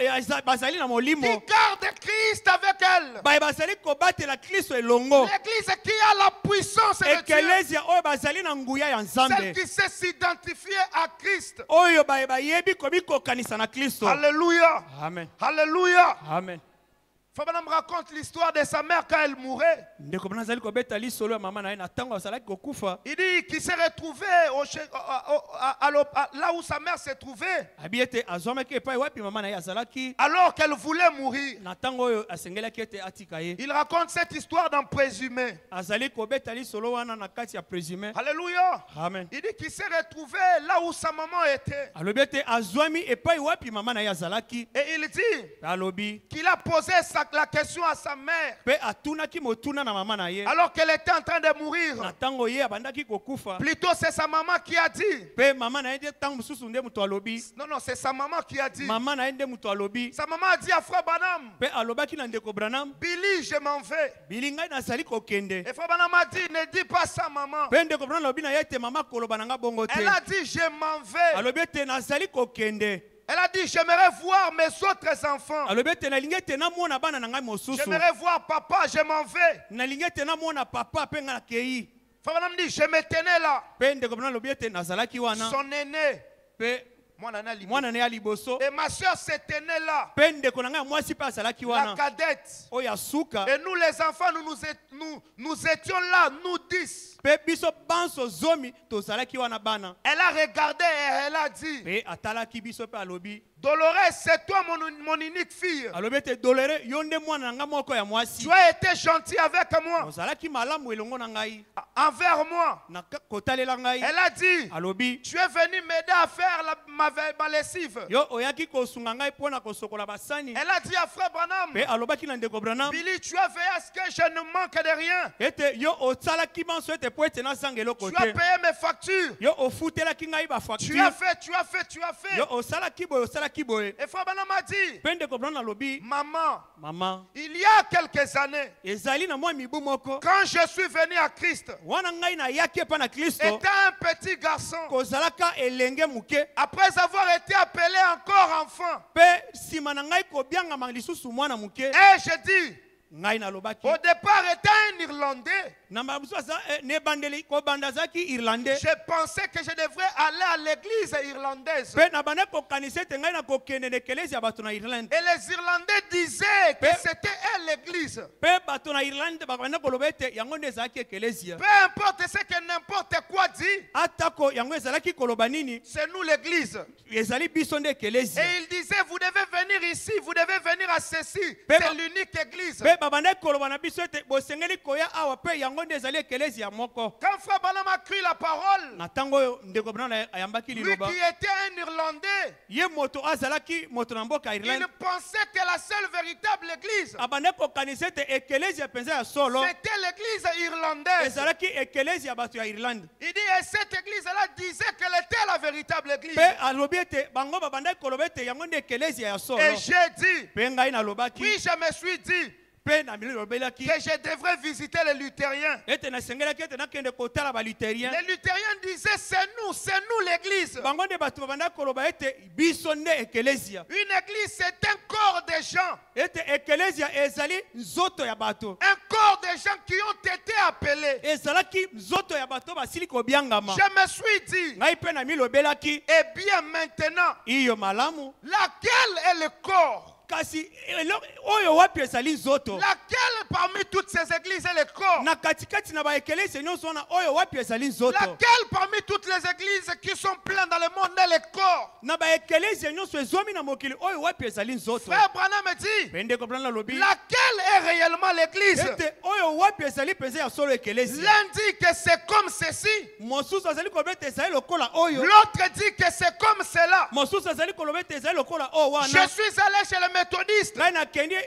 bazali na qui molimo garde Christ avec elle. baye bazali kobatela Kristo elongo. L'église qui a la puissance de Dieu. ekelesia oyo bazali na nguya ya Celle Nzambe qui sait s'identifier à Christ. oyo baye bayebi komikokanisa na Kristo. Alléluia. Amen. Alléluia. Amen. Fabana me raconte l'histoire de sa mère quand elle mourait. ndeko bana azali kobeta lisolo ya mama na ye na ntango azalaki kokufa Il dit qu'il s'est retrouvé là où sa mère s'est trouvée. abi ete azwamaki epai wapi mama na ye azalaki Alors qu'elle voulait mourir. na ntango oyo asengelaki ete atika ye Il raconte cette histoire dans Présumé. azali kobeta lisolo wana na kati ya présumé. Alléluia. Amen. Il dit qu'il s'est retrouvé là où sa maman était. alobi ete azwami epai wapi mama na ye azalaki Et il dit alobi qu'il a posé la question à sa mère. mpe atunaki motuna na mama na ye Alors qu'elle était en train de na mourir. ntango ye abandaki kokufa Plutôt c'est sa maman qui a dit. mpe mama na ye nde ntango mosusu nde moto alobi Non, non, c'est sa maman qui a dit. mama na ye nde moto alobi Sa maman a dit à Frère Branham, mpe alobaki na ndeko Branham Billy, je m'en vais. bili ngai nazali kokende Et Frère Branham a dit, ne dis pas ça, maman. mpe ndeko Branham alobi na ye ete mama koloba na nga bongo te Elle a dit, je m'en vais. alobi ete nazali kokende Elle a dit, j'aimerais voir mes autres enfants. alobi ete nalingi ete namona bana na ngai mosusu J'aimerais voir papa, je m'en vais. nalingi ete namona papa mpe ngai nakei Frère Branham dit, je me tenais là. mpe ndeko Branham alobi ete nazalaki wana Son aîné. mpe Moi, nana libo. mwana na ye ya liboso Et ma soeur se tenait là. mpe ndeko na ngai ya mwasi mpe azalaki La wana cadette. oyo ya suka Et nous, les enfants, nous étions là, nous 10. mpe biso banso zomi tozalaki wana bana Elle a regardé et elle a dit, mpe atalaki biso mpe alobi Dolores, c'est toi mon unique fille. alobi ete dolere yo nde mwana na ngai moko ya mwasi Tu as été gentil avec moi, ozalaki malamu elongo na ngai envers moi. na kotalela ngai Elle a dit, alobi tu es venu m'aider à faire ma lessive. yo oyaki kosunga ngai mpo na kosokola basani Elle a dit à Frère Branham, mpe alobaki na ndeko Branham Billy, tu as veillé à ce que je ne manque de rien. ete yo osalaki banso ete po ete nazanga eloko Tu as te payé mes factures. yo ofutelaki ngai Tu as bafacture fait, tu as fait, tu as fait. yo osalaki boye Et Frère Branham a dit, mpe ndeko Branham alobi maman, mama il y a quelques années, ezali na mwa mibu moko quand je suis venu à Christ, wana ngai nayaki epa na kristo étant un petit garçon, kozalaka elenge moke après avoir été appelé encore enfant, mpe nsima na ngai kobiangama lisusu mwana moke et je dis, ngai nalobaki au départ était un Irlandais. na mabusu asa ne bandeli ko bandazaki irlandais Je pensais que je devrais aller à l'église irlandaise. pe na bana ko kanisa te ngai na ko kende ne kelezi ya bato na Irlande Et les Irlandais disaient que c'était elle l'église. pe bato na Irlande bakabana ko lobete yango nde ezalaki ekelezia Peu importe ce que n'importe quoi dit, atako yango ezalaki koloba nini c'est nous l'église. ezali biso nde ekelezia Et il disait, vous devez venir ici, vous devez venir à ceci. Pe- C'est l'unique église. pe babanda koloba na biso ete bosengeli koya awa pe yango nde ezali ekelezia moko Quand Frère Branham a cru la parole, na ntango oyo ndeko Branham ayambaki lui liloba qui était un Irlandais, ye moto azalaki moto na mboka il Irlande pensait que la seule véritable église, abanda kokanisa ete ekelezia mpenza ya solo c'était l'église irlandaise. ezalaki ekelezia ya bato ya Irlande Il dit, et cette église-là disait qu'elle était la véritable église. pe alobi ete bango babandaki koloba ete yango nde ekelezia ya solo Et j'ai dit, pe ngai nalobaki puis je me suis dit pe na milobelaki que je devrais visiter les luthériens. ete nasengelaki ete nakende kotala baluterien Les luthériens disaient, c'est nous l'église. bango nde bato babandaki koloba ete biso nde ekelezia Une église, c'est un corps de gens. ete ekelezia ezali nzoto ya bato Un corps de gens qui ont été appelés. ezalaki nzoto ya bato basili kobiangama Je me suis dit, ngai pe na milobelaki eh bien maintenant, iyo malamu laquelle est le corps? kasi oyo wapi ezali nzoto Laquelle parmi toutes ces églises est le corps? na katikati na baekelezia nyonso wana oyo wapi ezali nzoto Laquelle parmi toutes les églises qui sont pleines dans le monde est le corps? na baekelezia nyonso ezomi na mokili oyo wapi ezali nzoto Frère Branham me dit, pe ndeko Branham alobi laquelle est réellement l'église? ete oyo wapi ezali mpenza ya solo ekelezia L'un dit que c'est comme ceci, mosusu azali koloba ete ezali lokola oyo l'autre dit que c'est comme cela. mosusu azali koloba ete ezali lokola oyo wana Je suis allé chez les méthodistes. ngai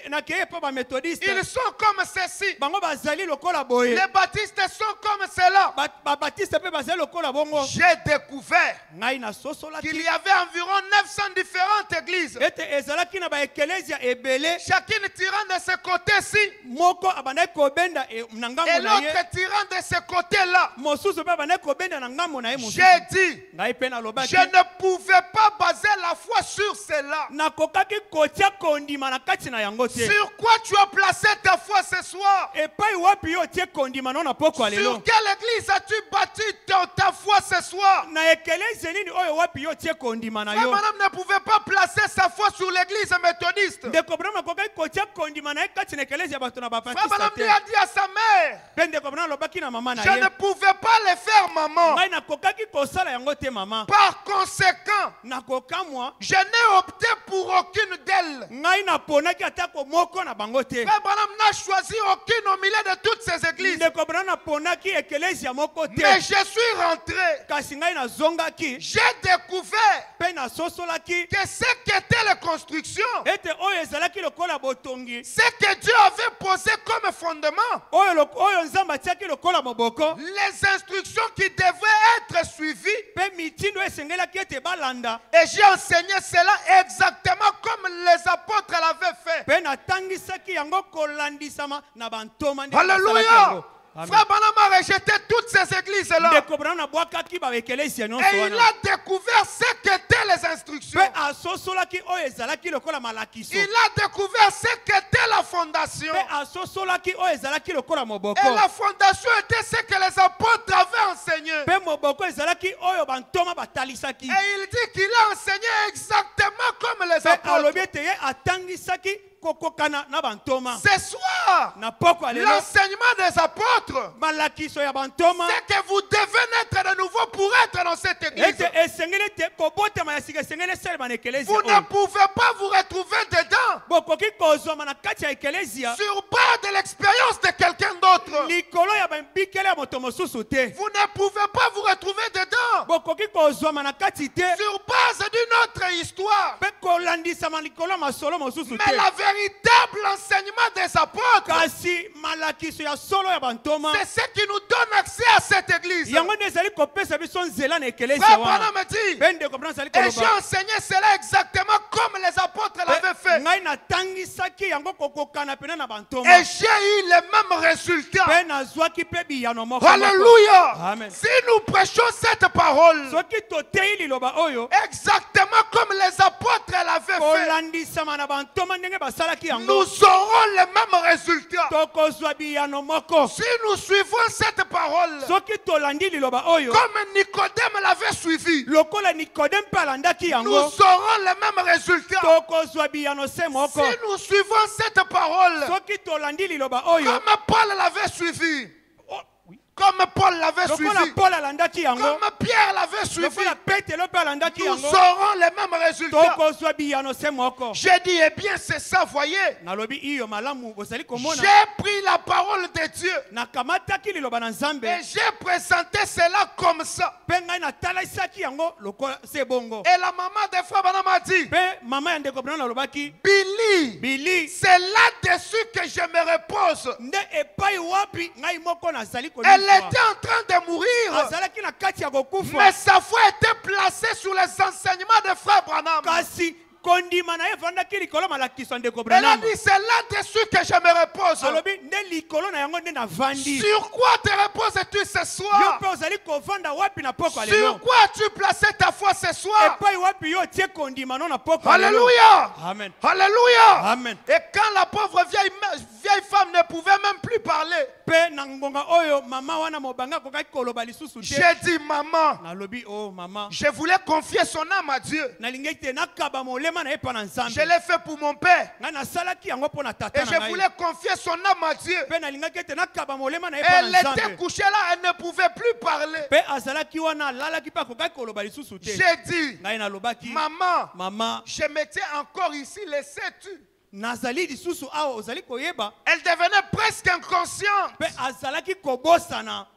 nakei epo bamethodiste Ils sont comme ceci. bango bazali lokola boye Les baptistes sont comme cela. babatiste mpe bazali lokola bongo J'ai découvert ngai qu'il nasosolaki y avait environ 900 différentes églises. ete ezalaki na baekelezia ebele Chacune tirant de ce côté-ci moko abandaki kobenda na et ngambo na ye l'autre tirant de ce côté-là. mosusu mpe abandaki kobenda na ngambo na ye mosusu J'ai dit, ngai mpe nalobaki je ne pouvais pas baser la foi sur cela. nakokaki kotia kondima na kati na yango te Sur quoi tu as placé ta foi ce soir? epai wapi yo otie kondima no na poko ya lelo Sur quelle église as-tu bâti ta foi ce soir? na ekelezia nini oyo wapi yo otie kondima na Frère yo Branham ne pouvait pas placer sa foi sur l'église méthodiste. ndeko Branham akokaki kotia kondima na ye kati na ekelezia bato na Frère bapatista Branham te lui a dit à sa mère, mpe ndeko Branham alobaki na mama na je ne ye pouvais pas le faire, maman. ngai nakokaki kosala yango te mama Par conséquent, nakokamwa je n'ai opté pour aucune d'elles. ngai naponaki atako moko na bango te Frère Branham n'a choisi aucune au milieu de toutes ces églises. ndeko Branham naponaki ekelezia moko te Mais je suis rentré. kasi ngai nazongaki J'ai découvert mpe nasosolaki que ce qu'étaient les constructions, ete oyo ezalaki lokola botongi ce que Dieu avait posé comme fondement, oyo nzambe atiaki lokola moboko les instructions qui devaient être suivies, mpe mitindo esengelaki ete balanda et j'ai enseigné cela exactement comme les apôtres l'avaient fait. mpe natangisaki yango kolandisama na bantoma nde Alléluia. basalaki yango. Amen. Frère Branham a rejeté toutes ces églises-là. ndeko Branham nabwakaki baekelezia nyonso Et il wana a découvert ce qu'étaient les instructions. mpe asosolaki oyo ezalaki lokola malakiso Il a découvert ce qu'était la fondation. mpe asosolaki oyo ezalaki lokola moboko Et la fondation était ce que les apôtres avaient enseigné. mpe moboko ezalaki oyo bantoma batalisaki Et il dit qu'il a enseigné exactement comme les mpe alobi apôtres. ete ye atangisaki kokokana na bantoma Ce soir, na poko ya lelo l'enseignement des apôtres, malakiso ya bantoma c'est que vous devez naître de nouveau pour être dans cette église. ete esengeli te kobotama ya sika esengeli esalema na ekelezia Vous ne oyo pouvez pas vous retrouver dedans bokoki kozwama na kati ya ekelezia sur base de l'expérience de quelqu'un d'autre. likolo ya bambikele ya moto mosusu te Vous ne pouvez pas vous retrouver dedans bokoki kozwama na kati te sur base d'une autre histoire. mpe kolandisama likolo ya masolo mosusu Mais te la véritable enseignement des apôtres, kasi malakiso ya solo ya bantoma c'est ce qui nous donne accès à cette église. yango nde ezali kopesa biso nzela na ekelezia Frère wana Branham me dit, mpe ndeko Branham azali et j'ai koloba enseigné cela exactement comme les apôtres l'avaient fait. enregistré. ngai natangisaki yango kokokana pene na bantoma Et j'ai eu les mêmes résultats. pe nazwaki pe biyano moko Alléluia. Amen. Si nous prêchons cette parole, soki toteyi liloba oyo exactement comme les apôtres l'avaient fait, kolandisama na bantoma ndenge basalaki yango nous aurons les mêmes résultats. tokozwa biyano moko Si nous suivons cette parole, soki tolandi liloba oyo comme Nicodème l'avait suivi, lokola nikodeme mpe alandaki nous yango aurons les mêmes résultats. tokozwa biyano se Si moko nous suivons cette parole, soki tolandi liloba oyo comme Paul l'avait suivi, oh, oui. comme Paul l'avait lokola suivi, paul alandaki yango comme Pierre l'avait suivi, lokola petelo mpe alandaki nous yango aurons les mêmes résultats. tokozwa biyano se moko J'ai dit, eh bien, c'est ça, voyez. nalobi iyo malamu bozali komona J'ai pris la parole de Dieu nakamataki liloba na nzambe et j'ai présenté cela comme ça. mpe ngai natalisaki yango lokola se bongo Et la maman des frères Branham m'a dit, mpe mama ya ndeko brana alobaki Billy, bili c'est là-dessus que je me repose. nde epai wapi ngai moko nazali Elle koliswa était en train de mourir, azalaki na kati ya kokufa mais sa foi était placée sur les enseignements des frères Branham. kasi kondima na ye evandaki likolo malakiso ya ndeko Elle a branam dit, c'est là-dessus que je me repose. alobi nde likolo na yango nde navandi Sur quoi te reposes-tu ce yo soir? mpe ozali kovanda wapi na poko ya Sur lelo quoi as-tu placé ta foi ce soir? epai wapi yo otie kondima no na poko ya lelo Alléluia. amen Alléluia. amen Et quand la pauvre vieille femme ne pouvait même plus parler, mpe na ngonga oyo mama wana mobanga akokaki koloba lisusu te j'ai dit, maman, nalobi o mama je voulais confier son âme à Dieu. nalingi te nakaba molema na ye mpa na nzambe Je l'ai fait pour mon père. ngai nasalaki yango mpo na Et tata je na ngai voulais confier son âme à Dieu. mpe nalingaki ete nakaba molema na ye mpa Elle na était nzambe couchée là, elle ne pouvait plus parler. mpe azalaki wana alalaki mpe akokaki koloba lisusu te J'ai dit, ngai nalobaki maman, mama je m'étais encore ici, le sais-tu? nazali lisusu awa ozali koyeba Elle devenait presque inconsciente. mpe azalaki kobosana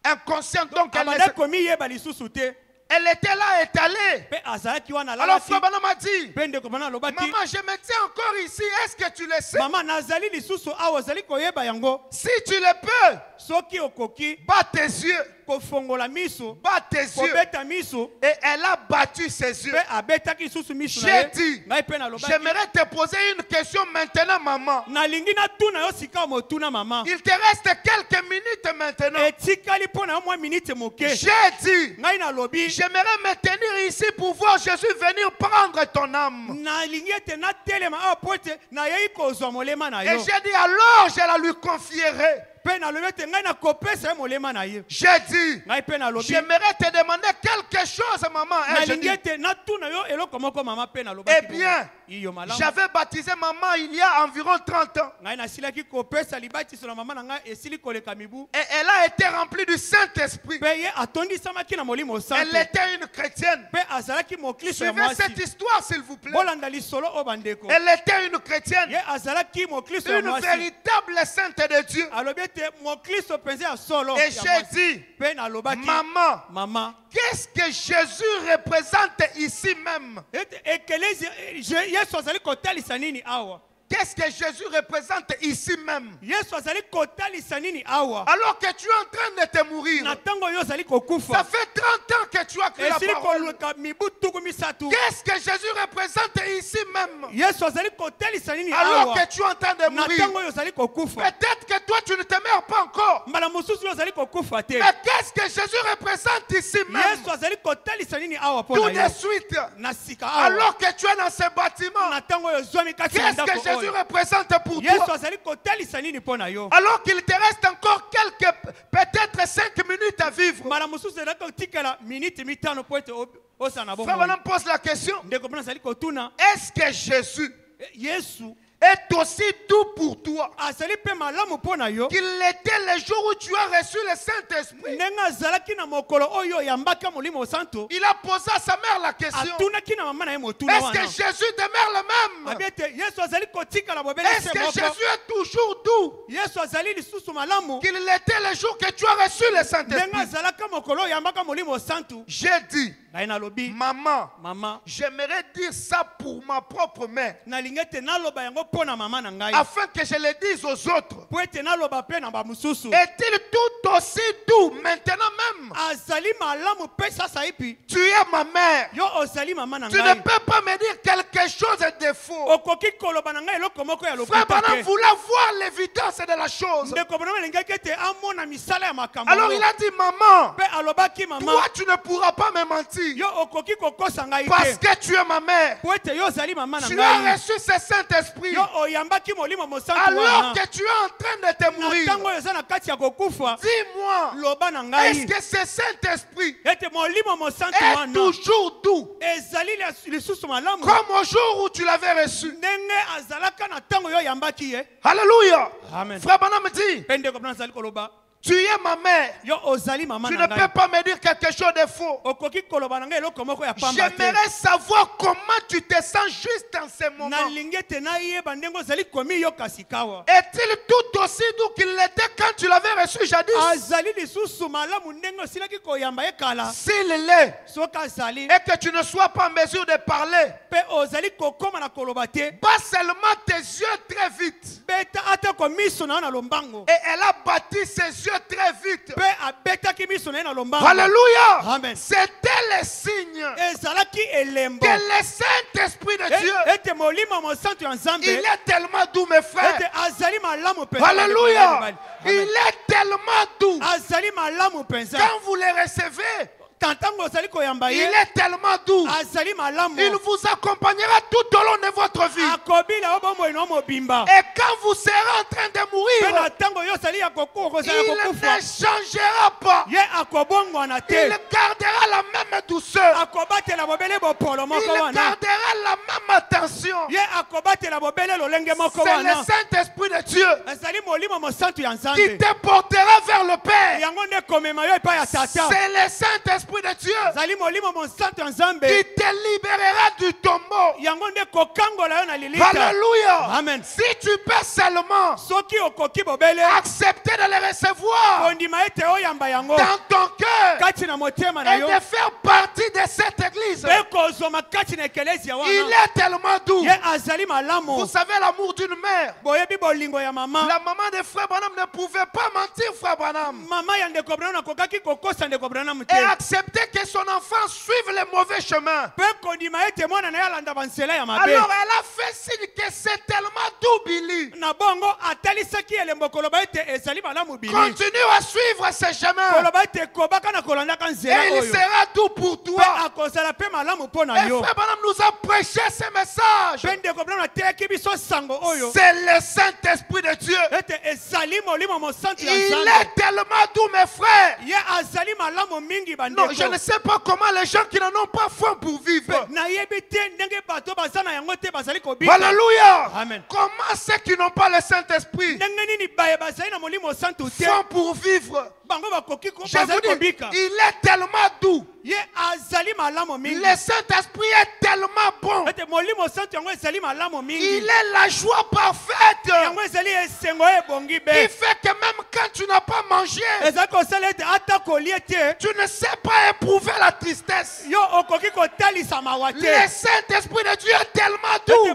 Inconsciente, donc elle, abanda komiyeba lisusu te elle était là étalée. mpe azalaki wana Alors alalaki Frère Branham m'a dit, mpe ndeko bana alobaki maman, je me tiens encore ici, est-ce que tu le sais? mama nazali lisusu awa ozali koyeba yango Si tu le peux, soki okoki bats tes yeux, kofongola miso bats tes yeux. kobeta miso Et elle a battu ses yeux. mpe abetaki lisusu miso na J'ai ye dit, ngai mpe nalobaki j'aimerais te poser une question maintenant, maman. nalingi natuna yo sika motuna mama Il te reste quelques minutes maintenant. etikali mpo na yo mwa minite moke J'ai dit, ngai nalobi j'aimerais me tenir ici pour voir Jésus venir prendre ton âme. nalingi ete natelema awa po ete nayei kozwa molema na Et yo j'ai dit, alors je la lui confierai. mpe nalobi ete ngai nakopesa ye molema na ye J'ai dit, ngai mpe nalobi j'aimerais te demander quelque chose, maman. Et je nalingi dis, ete natuna yo eloko moko mama mpe eh nalobaki bien, iyo malamu j'avais baptisé maman il y a environ 30 ans. ngai nasilaki kopesa libatiso na mama na ngai esili koleka mibu Et elle a été remplie du Saint-Esprit. mpe ye atondisamaki na molimo Elle santu était une chrétienne. mpe azalaki moklisto ya Suivez cette mwasi histoire, s'il vous plaît. bolanda lisolo oyo bandeko Elle était une chrétienne. ye azalaki moklisto ya Une mwasi véritable sainte de Dieu. alobi ete moklisto mpenza ya solo Et ya j'ai mwasi. dit, mpe nalobaki maman, mama qu'est-ce que Jésus représente ici même? ete ekelezi yesu azali kotalisa nini awa Qu'est-ce que Jésus représente ici même? yesu azali kotalisa nini awa Alors que tu es en train de te mourir. na ntango oyo ozali Ça kokufa fait 30 ans que tu as cru la esili parole. koluka mibu tuku misatu Qu'est-ce que Jésus représente ici même? yesu azali kotalisa nini Alors awa que tu es en train de na mourir. ntango oyo ozali kokufa Peut-être que toi tu ne te meurs pas encore. mbala mosusu oyo ozali kokufa te Mais qu'est-ce que Jésus représente ici même? yesu azali kotalisa nini awa mpo Tout na de yo suite. na sika awa Alors que tu es dans ce bâtiment. na ntango oyo ozwami kati na Qu'est-ce que ndako Jésus oyo représente pour yesu toi? azali kotalisa nini mpo na yo Alors qu'il te reste encore quelques, peut-être 5 minutes à vivre. mbala mosusu ezali kotikala miniti mitano mpo ete osala na Frère bomoi Branham pose la question. ndeko mpona azali kotuna Est-ce que Jésus yesu est aussi tout pour toi azali mpe malamu mpo na yo qu'il l'était le jour où tu as reçu le Saint-Esprit? ndenge azalaki na mokolo oyo oyambaki molimo santo Il a posé à sa mère la question. atunaki na mama na ye motuna Est-ce que wana Jésus demeure le même? abi ete yesu azali Est-ce que Jésus est toujours doux qu'il l'était le jour que tu as reçu le Saint-Esprit? J'ai dit, maman, j'aimerais dire ça pour ma propre mère, afin que je le dise aux autres. Est-il tout aussi doux maintenant même? Tu es ma mère. Tu ne peux pas me dire quelque chose de faux. Frère Branham voulait voir l'évidence de la chose. Alors il a dit, maman, toi tu ne pourras pas me mentir parce que tu es ma mère. Tu as reçu ce Saint-Esprit alors que tu es en train de te mourir. Dis-moi, est-ce que ce Saint-Esprit est toujours doux comme au jour où tu l'avais reçu? Alléluia. Frère Branham dit, tu es ma mère. Tu ne peux pas me dire quelque chose de faux. J'aimerais savoir comment tu te sens juste en ce moment. Est-il tout aussi doux qu'il l'était quand tu l'avais reçu jadis? S'il l'est, et que tu ne sois pas en mesure de parler, pas seulement tes yeux très vite. Et elle a bâti ses yeux très vite. Alléluia. C'était le signe que le Saint-Esprit de Dieu, il est tellement doux, mes frères. Alléluia. Il est tellement doux. Quand vous le recevez, il est tellement doux. Il vous accompagnera tout au long de votre vie. Et quand vous serez en train de mourir, il ne changera pas. Il gardera la même douceur. Il gardera la même attention. C'est le Saint-Esprit de Dieu qui te portera vers le Père. C'est le Saint-Esprit de Dieu qui te libérera du tombeau. Alléluia. Amen. Si tu peux seulement accepter de le recevoir dans ton cœur et de faire partie de cette église, il est tellement doux. Vous savez l'amour d'une mère. La maman de Frère Branham ne pouvait pas mentir, Frère Branham, et accepter que son enfant suive le mauvais chemin. Alors elle a fait signe que c'est tellement doux, Billy. Continue à suivre ce chemin et il sera doux pour toi. Et Frère Branham nous a prêché ce message. C'est le Saint-Esprit de Dieu. Il est tellement doux, mes frères. Non, je ne sais pas comment les gens qui n'en ont pas foi pour vivre. Alléluia. Amen. Comment ceux qui n'ont pas le Saint-Esprit font pour vivre? Je vous dis, il est tellement doux. Le Saint-Esprit est tellement bon. Il est la joie parfaite. Il fait que même quand tu n'as pas mangé, tu ne sais pas éprouver la tristesse. Le Saint-Esprit de Dieu est tellement doux.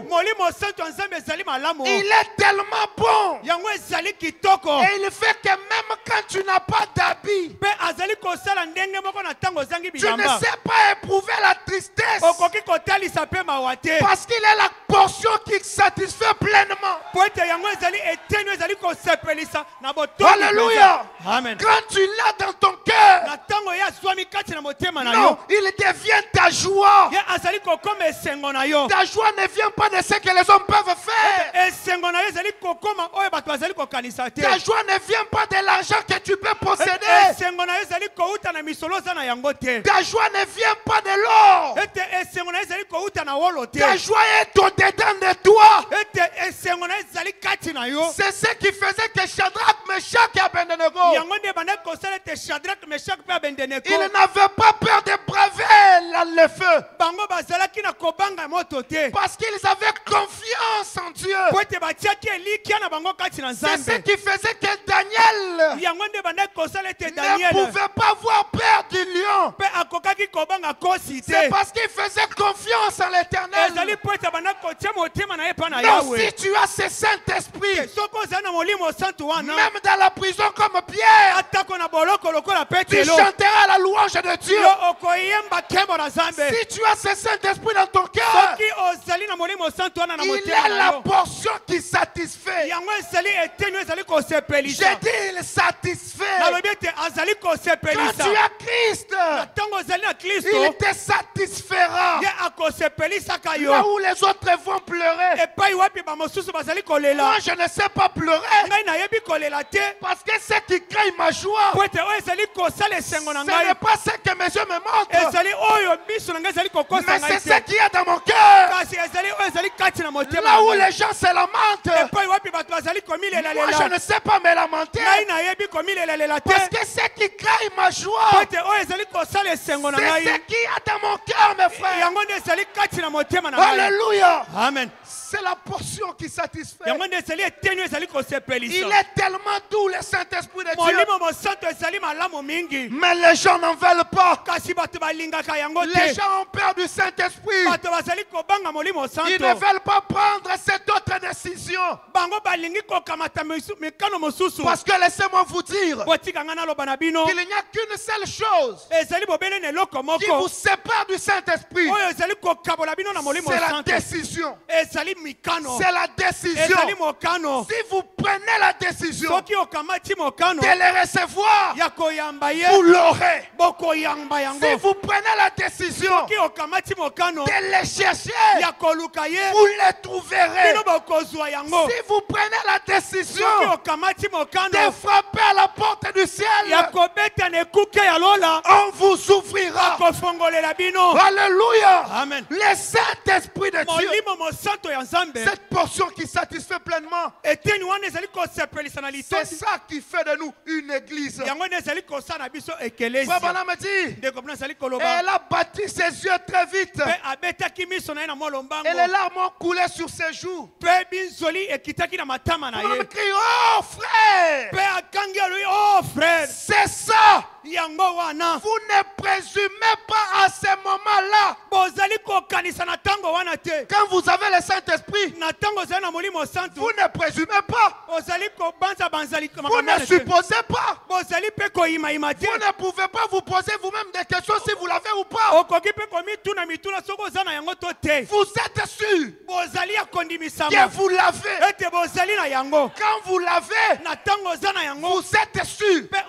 Il est tellement bon. Et il fait que même quand tu n'as pas d'habit, tu ne sais pas éprouver la tristesse parce qu'il est la portion qui satisfait pleinement. Alléluia. Amen. Quand tu l'as dans ton cœur, non, il devient ta joie. Ta joie ne vient pas de ce que les hommes peuvent faire. Ta joie ne vient pas de l'argent que tu peux posséder. Ta joie ne vient pas de l'or. Ta joie est au-dedans de toi. C'est ce qui faisait que Shadrach, Meshach et Abednego, ils n'avaient pas peur de braver le feu. Parce qu'ils avaient confiance en Dieu. C'est ce qui faisait que Daniel ne pouvait pas avoir peur du lion. C'est parce qu'il faisait confiance en l'Éternel. Donc si tu as ce Saint-Esprit, même dans la prison comme Pierre, tu chanteras la louange de Dieu. Si tu as ce Saint-Esprit dans ton cœur, il est la portion qui satisfait. J'ai dit il satisfait. Quand tu as Christ, il te satisfera. Là où les autres vont pleurer, moi je ne sais pas pleurer. Parce que ce qui crée ma joie, ce n'est pas ce que mes yeux me montrent, mais c'est ce qui est dans mon cœur. Là où les gens se lamentent, moi je ne sais pas me lamenter. Parce que ce qui crée ma joie, c'est ce qui est dans mon cœur, mes frères. Alléluia. Amen. C'est la portion qui satisfait. Il est tellement doux, le Saint-Esprit de Dieu. Mais les gens n'en veulent pas. Les gens ont peur du Saint-Esprit. Ils ne veulent pas prendre cette autre décision. Parce que laissez-moi vous dire qu'il n'y a qu'une seule chose qui vous sépare du Saint-Esprit. C'est la décision. C'est la décision. Si vous prenez la décision de les recevoir, vous l'aurez. Si vous prenez la décision de les chercher, vous les trouverez. Si vous prenez la décision de frapper à la porte du ciel, on vous ouvrira. Alléluia. Amen. Le Saint-Esprit de Dieu, cette portion qui satisfait pleinement, c'est ça qui fait de nous une église. Frère Branham dit, elle a bâti ses yeux très vite et les larmes ont coulé sur ses joues. On crie, oh frère, c'est ça. Vous ne présumez pas à ce moment-là. Quand vous avez le Saint-Esprit, vous ne présumez pas. Vous ne supposez pas. Vous ne pouvez pas vous poser vous-même des questions si vous l'avez ou pas. Vous êtes sûr que vous l'avez. Quand vous l'avez, vous êtes sûr que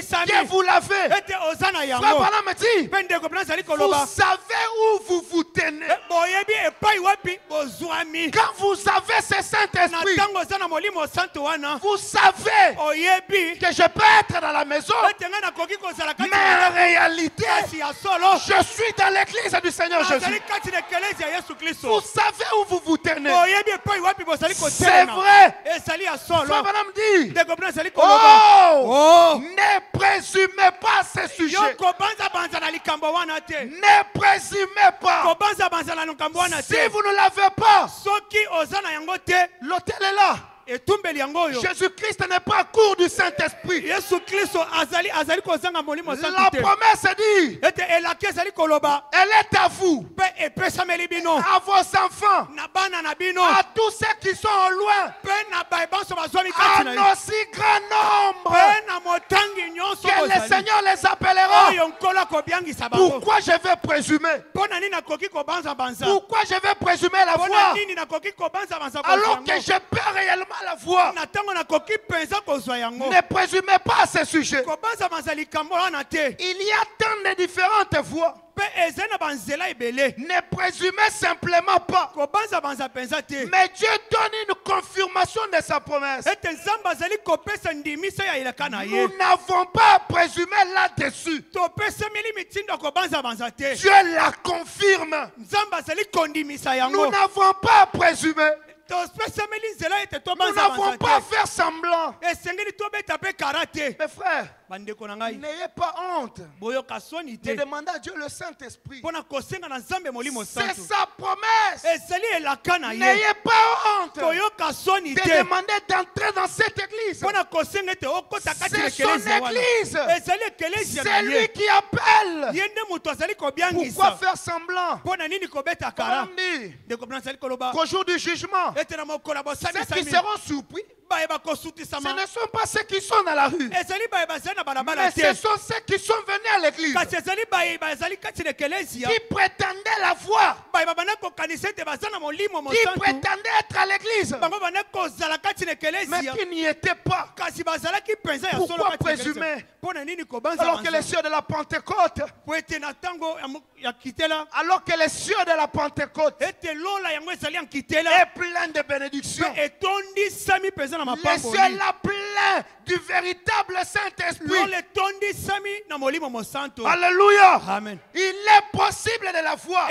vous l'avez. Frère Branham me dit, vous savez où vous vous tenez. Quand vous avez ce Saint-Esprit, vous savez que je peux être dans la maison, mais en réalité, je suis dans l'église du Seigneur Jésus. Vous savez où vous vous tenez. C'est vrai. Frère Branham dit, oh, ne présumez pas ce sujet. Ne présumez pas. Si vous ne l'avez pas, l'autel est là. Jésus-Christ n'est pas à court du Saint-Esprit. La promesse dit, elle est à vous, à vos enfants, à tous ceux qui sont au loin, à nos si grand nombre, que le Seigneur les appellera. Pourquoi je vais présumer? Pourquoi je vais présumer la foi alors que je peux réellement la foi? Ne présumez pas à ce sujet. Il y a tant de différentes voies. Ne présumez simplement pas. Mais Dieu donne une confirmation de sa promesse. Nous n'avons pas à présumer là-dessus. Dieu la confirme. Nous n'avons pas à présumer. Nous n'avons pas à faire semblant. Et Mes frères, n'ayez pas honte de demander à Dieu le Saint-Esprit. C'est sa promesse. N'ayez pas honte de demander d'entrer dans cette église. C'est son église. C'est lui qui appelle. Pourquoi faire semblant? Qu'au jour du jugement, ceux qui seront surpris, ce ne sont pas ceux qui sont dans la rue, mais ce sont ceux qui sont venus à l'église, qui prétendaient la voir, qui prétendaient être à l'église, mais qui n'y étaient pas. Pourquoi présumer? Alors que les cieux de la Pentecôte, alors que les cieux de la Pentecôte est plein de bénédictions, les cieux là plein du véritable Saint-Esprit. Alléluia. Amen. Il est possible de la voir.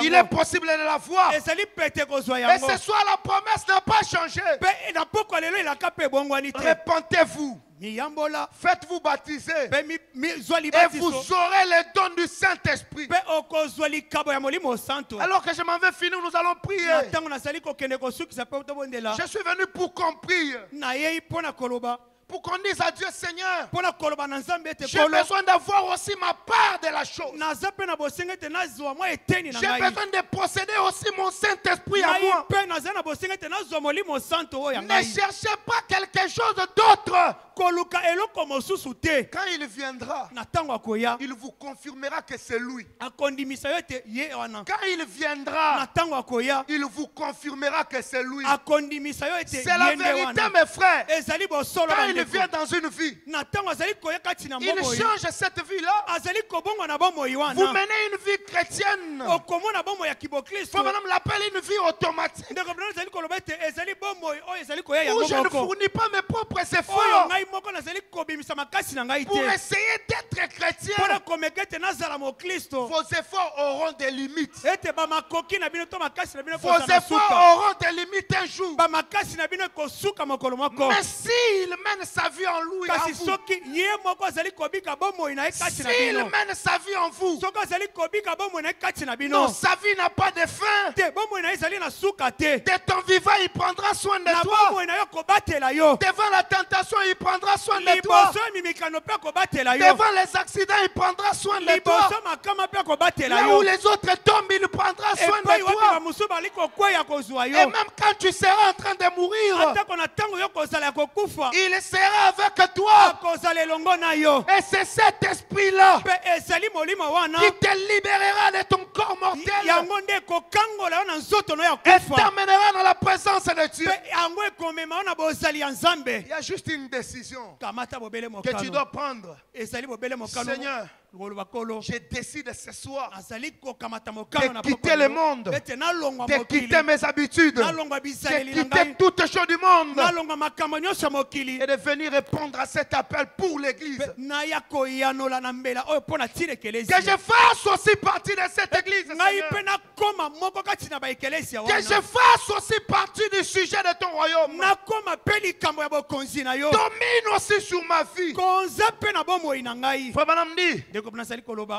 Il est possible de la voir. Et ce soir la promesse n'a pas changé. Répentez-vous. Faites-vous baptiser et vous aurez le don du Saint-Esprit. Alors que je m'en vais finir, nous allons prier. Je suis venu pour qu'on prie, pour qu'on dise à Dieu, Seigneur, j'ai besoin d'avoir aussi ma part de la chose. J'ai besoin de posséder aussi mon Saint-Esprit à moi. Ne cherchez pas quelque chose d'autre. Quand il viendra, il vous confirmera que c'est lui. Quand il viendra, il vous confirmera que c'est lui. C'est la vérité, mes frères. Quand il vient dans une vie, il change cette vie-là. Vous menez une vie chrétienne. Faut même l'appeler une vie automatique. Où je ne fournis pas mes propres efforts pour essayer d'être chrétien. Vos efforts auront des limites. Vos efforts auront des limites un jour. Mais s'il mène sa vie en lui, en vous, s'il mène sa vie en vous, non, sa vie n'a pas de fin. De ton vivant, il prendra soin de toi. Devant la tentation, il prendra soin de toi. Devant les accidents, il prendra soin de toi. Là où les autres tombent, il prendra soin de toi. Et même quand tu seras en train de mourir, il sera avec toi. Et c'est cet esprit-là qui te libérera de ton corps mortel et t'emmènera dans la présence de Dieu. Il y a juste une décision que tu dois prendre. Seigneur, je décide ce soir de quitter le monde, de quitter mes habitudes, de quitter toutes choses du monde et de venir répondre à cet appel pour l'église. Que je fasse aussi partie de cette église, Seigneur. Que je fasse aussi partie du sujet de ton royaume. Domine aussi sur ma vie. Frère Madame dit,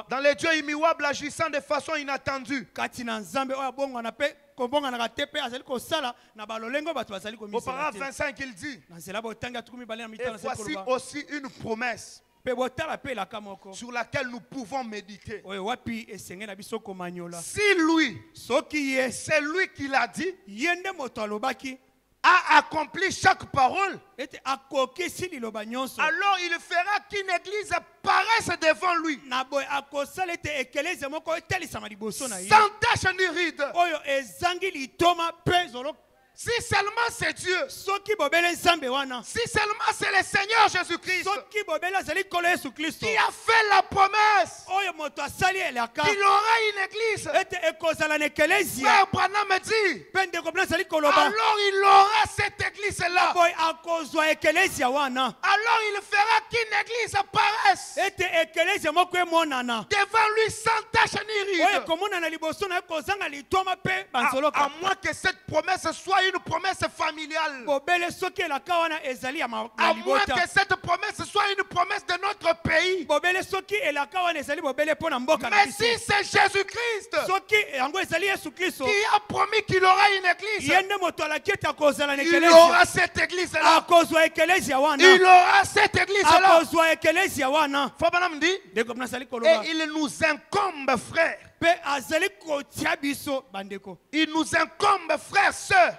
dans les dieux immuables agissant de façon inattendue. Au paragraphe 25, il dit, et voici aussi une promesse sur laquelle nous pouvons méditer. Si lui, c'est lui qui l'a dit, a accompli chaque parole, alors il fera qu'une église paraisse devant lui sans tache ni ride. Si seulement c'est Dieu, soki bobele nzambe wana, si seulement c'est le Seigneur Jésus-Christ soki bobele azali kolo Yesu Kristo, qui a fait la promesse oyo moto asali elaka, qu'il aura une église, ete ekozala na ekelezia, Frère Branham me dit, pende ko azali koloba, alors il aura cette église-là. boy akozwa ekelezia wana, Alors il fera qu'une église apparaisse ete ekelezia moko emonana, devant lui sans tache ni oyo ride. komonana liboso na ekozanga litwama pe À bansoloka, moins que cette promesse soit une promesse familiale. bobele soki elaka wana ezali ya na À moins libota, que cette promesse soit une promesse de notre pays. bobele soki elaka wana ezali bobele mpo na mboka na Mais biso, si c'est Jésus-Christ soki yango ezali Yesu Kristo, qui a promis qu'il aura une église, ye nde moto alaki ete akozala na il ekelezia, aura cette église-là. akozwa ekelezia wana, Il aura cette église-là. akozwa ekelezia wana, Fabana dit, ndeko nazali et koloba, il nous incombe, frères. pe azali kotia biso bandeko, Il nous incombe, frères, sœurs,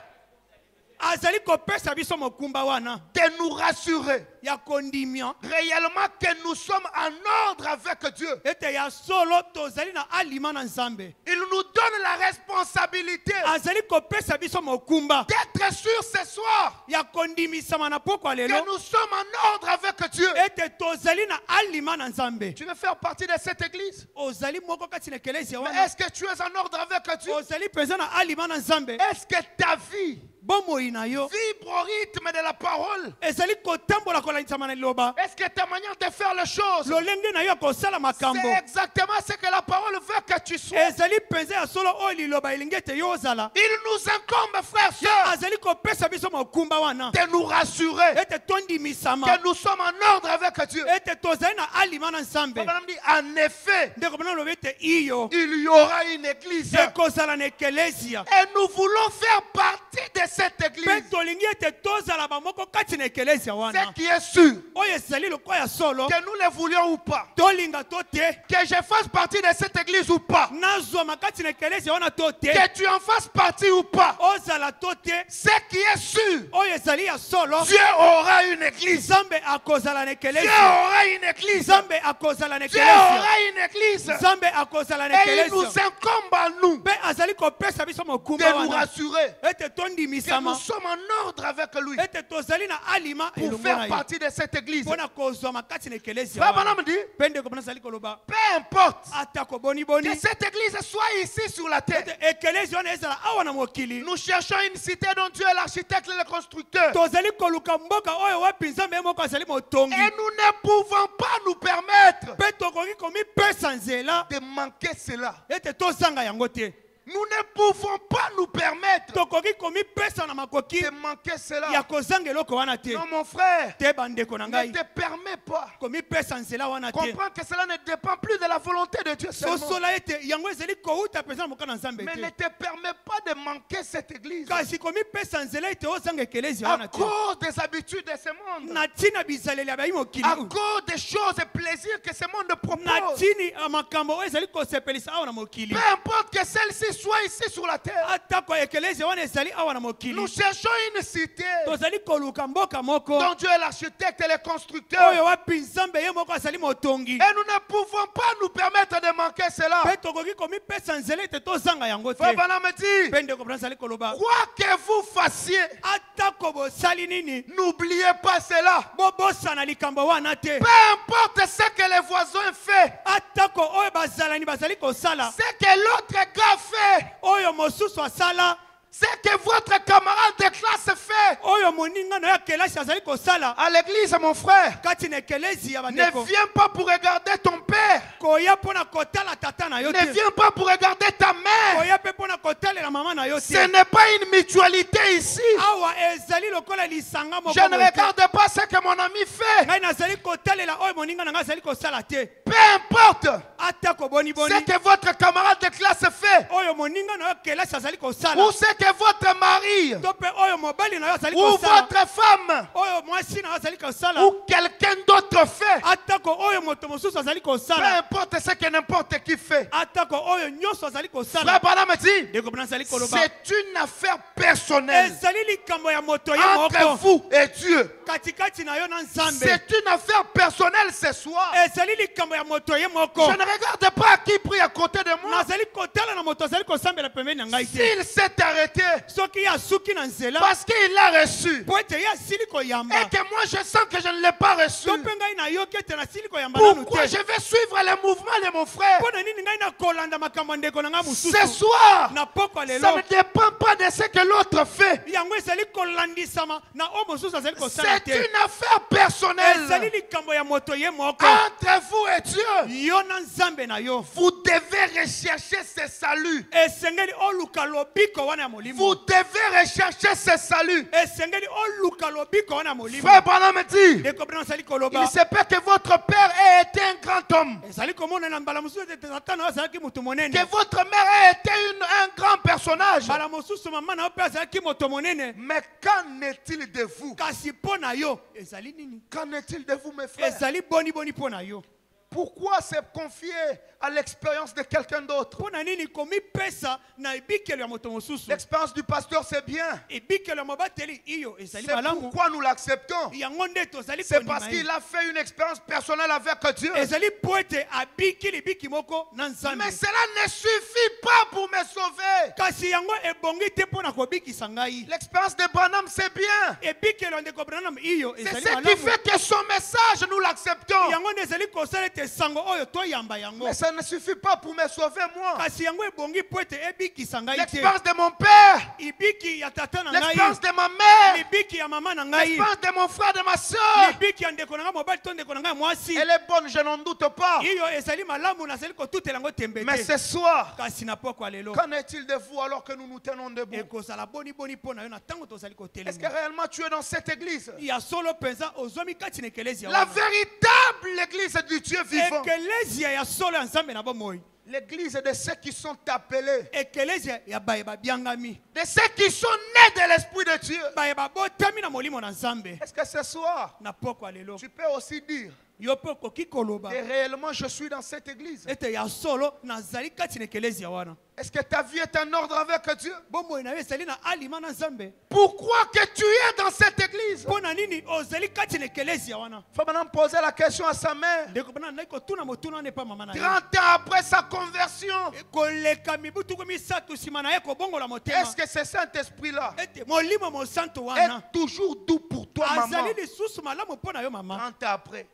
azali kopesa biso mokumba wana de nous rassurer ya kondimia réellement que nous sommes en ordre avec Dieu. ete ya solo tozali na alima na nzambe, Il nous donne la responsabilité azali kopesa biso mokumba d'être sûr ce soir ya kondimisama na pokwa que lelo, nous sommes en ordre avec Dieu. ete tozali na alima na nzambe, Tu veux faire partie de cette église? ozali moko kati na ekelezia Mais wana, est-ce que tu es en ordre avec Dieu? ozali penza na alima na nzambe, Est-ce que ta vie bomoi na yo vibre au rythme de la parole? ezali kotambola kolanisama na liloba, Est-ce que ta manière de faire les choses, lolenge na yo kosala makambo c'est exactement ce que la parole veut que tu sois? ezali penza ya solo oyo liloba elingi ete yo ozala, Il nous incombe, frères, sœurs, azali kopesa biso mokumba wana de nous rassurer ete tondimisama, que nous sommes en ordre avec Dieu. ete tozali na alima na nzambe, Madame dit, en effet, ndeko bana lobi ete iyo il y aura une église. ekozala na ekelezia, Et nous voulons faire partie de cette mpe église. tolingi ete tozala bamoko kati na ekelezia Ce wana qui est sûr, oyo ezali lokola ya solo, que nous le voulions ou pas, tolinga to te, que je fasse partie de cette église ou pas, nazwama kati na ekelezia wana to te, que tu en fasses partie ou pas, ozala to te, ce qui est sûr, oyo ezali ya solo, Dieu aura une église. nzambe akozala na Dieu ekelezia, aura une église. nzambe akozala na Dieu ekelezia, aura une église. nzambe akozala na Et il nous ekelezia, incombe à nous mpe azali kopesa biso de mokumba nous wana rassurer ete que nous tondimisama, sommes en ordre avec lui ete tozali na alima pour elongo faire na ye partie de cette église. mpo na kozwama kati na ekelezia Frère wana. Branham dit, Mpe ndeko bana azali koloba peu importe atako boniboni que cette église soit ici sur la terre. ete ekelezia wana ezala awa na mokili, Nous cherchons une cité dont Dieu est l'architecte et le constructeur. tozali koluka mboka oyo wapi nzambe ye moko azali motongi, Et nous ne pouvons pas nous permettre mpe tokoki komipesa nzela de manquer cela. ete tozanga yango te, Nous ne pouvons pas nous permettre tokoki komipesa na makoki de manquer ya cela. kozanga eloko wana te, Non, mon frère, te bandeko na ne ngai, te permets pas. komipesa nzela wana te, Comprends que cela ne dépend plus de la volonté de Dieu seulement. sosola ete yango ezali kouta mpenza na moka na nzambe Mais te, ne te permets pas de manquer cette église kasi komipesa nzela ete ozanga ekelezia à wana te, cause des habitudes de ce monde, na ntina bizaleli ya bayi mokili à cause des choses et plaisirs que ce monde na propose. ntini makambo oyo ezali kosepelisa awa na mokili, Peu importe que celle-ci soit ici sur la terre, atako ekelezia wana ezali awa na mokili, nous cherchons une cité tozali koluka mboka moko dont Dieu est l'architecte et le constructeur. oyo wapi nzambe ye moko azali motongi, Et nous ne pouvons pas nous permettre de manquer cela. mpe tokoki komipesa nzela ete tozanga yango te, Frère Branham me dit, mpe ndeko bana azali koloba quoi que vous fassiez, atako bosali nini n'oubliez pas cela. bobosana likambo wana te, Peu importe ce que les voisins font, atako oyo bazalani bazali kosala, ce que l'autre gars fait, oyo mosusu asala, ce que votre camarade de classe fait. oyo moningano ya kelasi azali kosala À l'église, mon frère, kati na ekelezi ya ne bandeko, viens pas pour regarder ton père. koya mpo na kotala tata na yo Ne te, viens pas pour regarder ta mère. koya mpe mpo na kotalela mama na yo Ce te, n'est pas une mutualité ici. awa ezali lokola lisanga moko Je ne boye te. regarde pas ce que mon ami fait. ngai nazali kotalela oyo moninga na ngai azali kosala te, Peu importe atako boniboni ce que votre camarade de classe fait, oyo moninga na yo kelasi azali ou kosala, ce que votre mari, to mpe oyo mobali na yo azali ou kosala, votre femme, oyo mwasi na yo azali kosala, ou quelqu'un d'autre fait. atako oyo moto mosusu azali Peu kosala, importe importe ce que n'importe qui fait. atako oyo nyonso azali Frère kosala Branham dit, ndeko Branham azali koloba c'est une affaire personnelle ezali likambo ya moto ye entre moko vous et Dieu. katikati na yo na nzambe C'est une affaire personnelle ce soir. ezali likambo ya moto ye moko Je ne regarde pas qui prie à côté de moi. nazali kotala na moto azali kosambela pembeni na ngai te S'il s'est arrêté soki ye asuki na nzela parce qu'il l'a reçu po ete ye asili koyamba et que moi je sens que je ne l'ai pas reçu, to mpe ngai nayoki ete nasili koyamba nanu pourquoi te je vais suivre les mouvements de mon frère? mpo na nini ngai nakolanda makambo ya ndeko na ngai Ce mosusu soir, na pokwa ça lelo ne dépend pas de ce que l'autre fait. yango ezali kolandisama na oyo mosusu azali kosala C'est te une affaire ezali personnelle likambo ya moto ye moko entre vous et Dieu. yo na nzambe na yo Vous devez rechercher ce salut. esengeli oluka lobiko wana ya molimo Vous devez rechercher ce salut. esengeli oluka lobiko wana ya molimo Frère Branham dit, ndeko Branham azali koloba il se peut que votre père ait été un grand homme, ezali komona na mbala mosusu ete tata na yo azalaki moto monene que votre mère ait été un grand personnage. mbala mosusu mama na yo mpe azalaki moto monene Mais qu'en est-il de vous? kasi mpo na yo ezali nini Qu'en est-il de vous, mes frères? ezali boniboni mpo na yo Pourquoi se confier à l'expérience de quelqu'un d'autre? mpo na nini komipesa na ebikelo ya moto mosusu L'expérience du pasteur, c'est bien. ebikelo ya mobateli iyo ezali C'est malamu pourquoi nous l'acceptons. yango nde tozali C'est parce kondima qu'il ye a fait une expérience personnelle avec Dieu. ezali mpo ete abiki libiki moko na nzambe Mais cela ne suffit pas pour me sauver. kasi yango ebongi te mpo na kobikisa ngai L'expérience de Branham, c'est bien. ebikelo ya ndeko Branham iyo C'est ezali ce qui malamu fait que son message, nous l'acceptons. yango nde ezali kosala ete sango oyo toyamba yango Mais ça ne suffit pas pour me sauver, moi. kasi yango ebongi mpo ete ebikisa ngai te L'expérience de mon père, libiki ya tata na ngai l'expérience de ma mère, libiki ya mama na ngai l'expérience de mon frère, de ma soeur, libiki ya ndeko na ngai mobali to ndeko na ngai mwasi elle est bonne, je n'en doute pas. iyo ezali malamu nazali kotutela yango tembe Mais te ce soir, kasi na pokwa lelo qu'en est-il de vous alors que nous nous tenons debout? ekozala boniboni mpo na yo na ntango tozali Est-ce que kotelema réellement tu es dans cette église? ya solo mpenza ozwami kati na ekelezia La wana véritable église du Dieu vivant. ekelezia ya solo ya nzambe na bomoi L'église de ceux qui sont appelés, ekelezia ya baye babiangami de ceux qui sont nés de l'Esprit de Dieu. baye babotami na molimo na nzambe Est-ce que ce soir, na pokwa lelo tu peux aussi dire yo mpe okoki koloba que réellement je suis dans cette église? ete ya solo nazali kati na ekelezia wana Est-ce que ta vie est en ordre avec Dieu? bomoi na yo ezali na alima na nzambe Pourquoi que tu es dans cette église? mpo na nini ozali kati na ekelezia wana Il faut maintenant poser la question à sa mère. ndeko bana nai kotuna motuna wana epa mama na ye 30 ans après sa conversion, koleka mibutuku misatu nsima na ye kobongola motema est-ce que ce Saint-Esprit-là ete molimo mosantu wana est toujours doux pour toi, maman? azali lisusu malamu mpo na yo mama 30 ans après.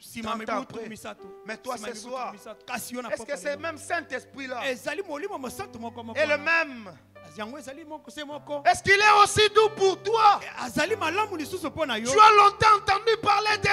nsima 30 ans mibutuku après. misatu Mais toi, Nsima ce mibutuku soir, misatu. kasi yo na Est-ce que pokwa c'est lelo. même Saint-Esprit-là ezali molimo mosantu moko moko est le wana. même? yango ezali moko se moko Est-ce qu'il est aussi doux pour toi? azali malamu lisusu mpo na yo Tu as longtemps entendu parler de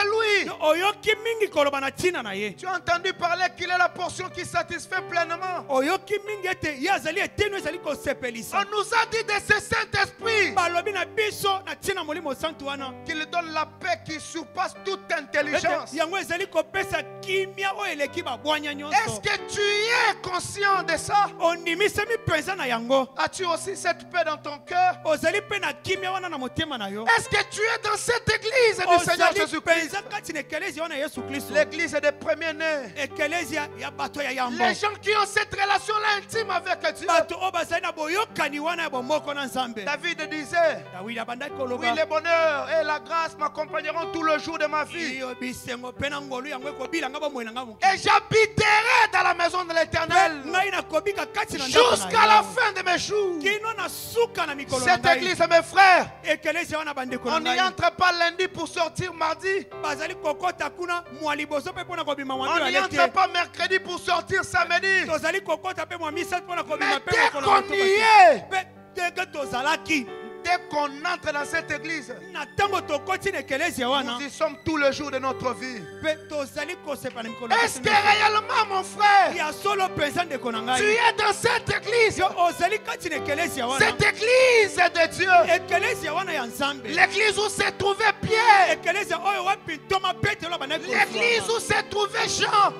lui. oyoki mingi koloba na ntina na ye Tu as entendu parler qu'il est la portion qui satisfait pleinement. oyoki mingi ete ye azali eteno ezali On kosepelisa nous a dit de ce Saint-Esprit balobi na biso na ntina molimo mosantu wana qu'il donne la paix qui surpasse toute ete intelligence. yango ezali kopesa kimia oyo eleki babwanya Est-ce nyonso que tu es conscient de ça? ondimisami mpenza na yango As-tu aussi cette paix dans ton cœur? ozali mpe na kimia wana na motema na yo Est-ce que tu es dans cette église du Seigneur ozali Jésus-Christ? mpenza kati na ekelezia wana ya yesu kristo L'église des premiers-nés. ekelezia ya bato ya yambo Les gens qui ont cette relation-là intime avec Dieu. bato oyo bazali na boyokani wana ya bomoko na nzambe David disait, dawidi abandaki oui, koloba le bonheur et la grâce m'accompagneront tout le jour de ma vie. iyo bisengo mpe na ngolu yango ekobilanga bomoi na nga moke Et j'habiterai dans la maison de l'Éternel ngai nakobika kati na ndako jusqu'à na la Yawe. fin de mes jours. kino na suka na mikolo na Cette ngai église, mes frères, ekelezia wana bandeko na on n'y ngai entre pas lundi pour sortir mardi. bazali kokota kuna mwa liboso mpe mpo na kobima mwa On n'y mibale entre te pas mercredi pour sortir samedi. tozali kokota mpe mwa misatu mpo na kobima Mais mpe dès mokolo qu'on y est, mpe teke tozalaki dès qu'on entre dans cette église, na ntango tokoti na ekelezia wana nous y sommes tout le jour de notre vie. mpe tozali kosepa na mikolo na Est-ce que biso nyonso. réellement, mon frère, ya solo mpenza ndeko na tu ngai es dans cette église? yo ozali kati na ekelezia wana Cette église de Dieu. ekelezia wana ya nzambe L'église où s'est trouvé Pierre. ekelezia oyo wapi ntoma petelo bandaki L'église où s'est trouvé Jean.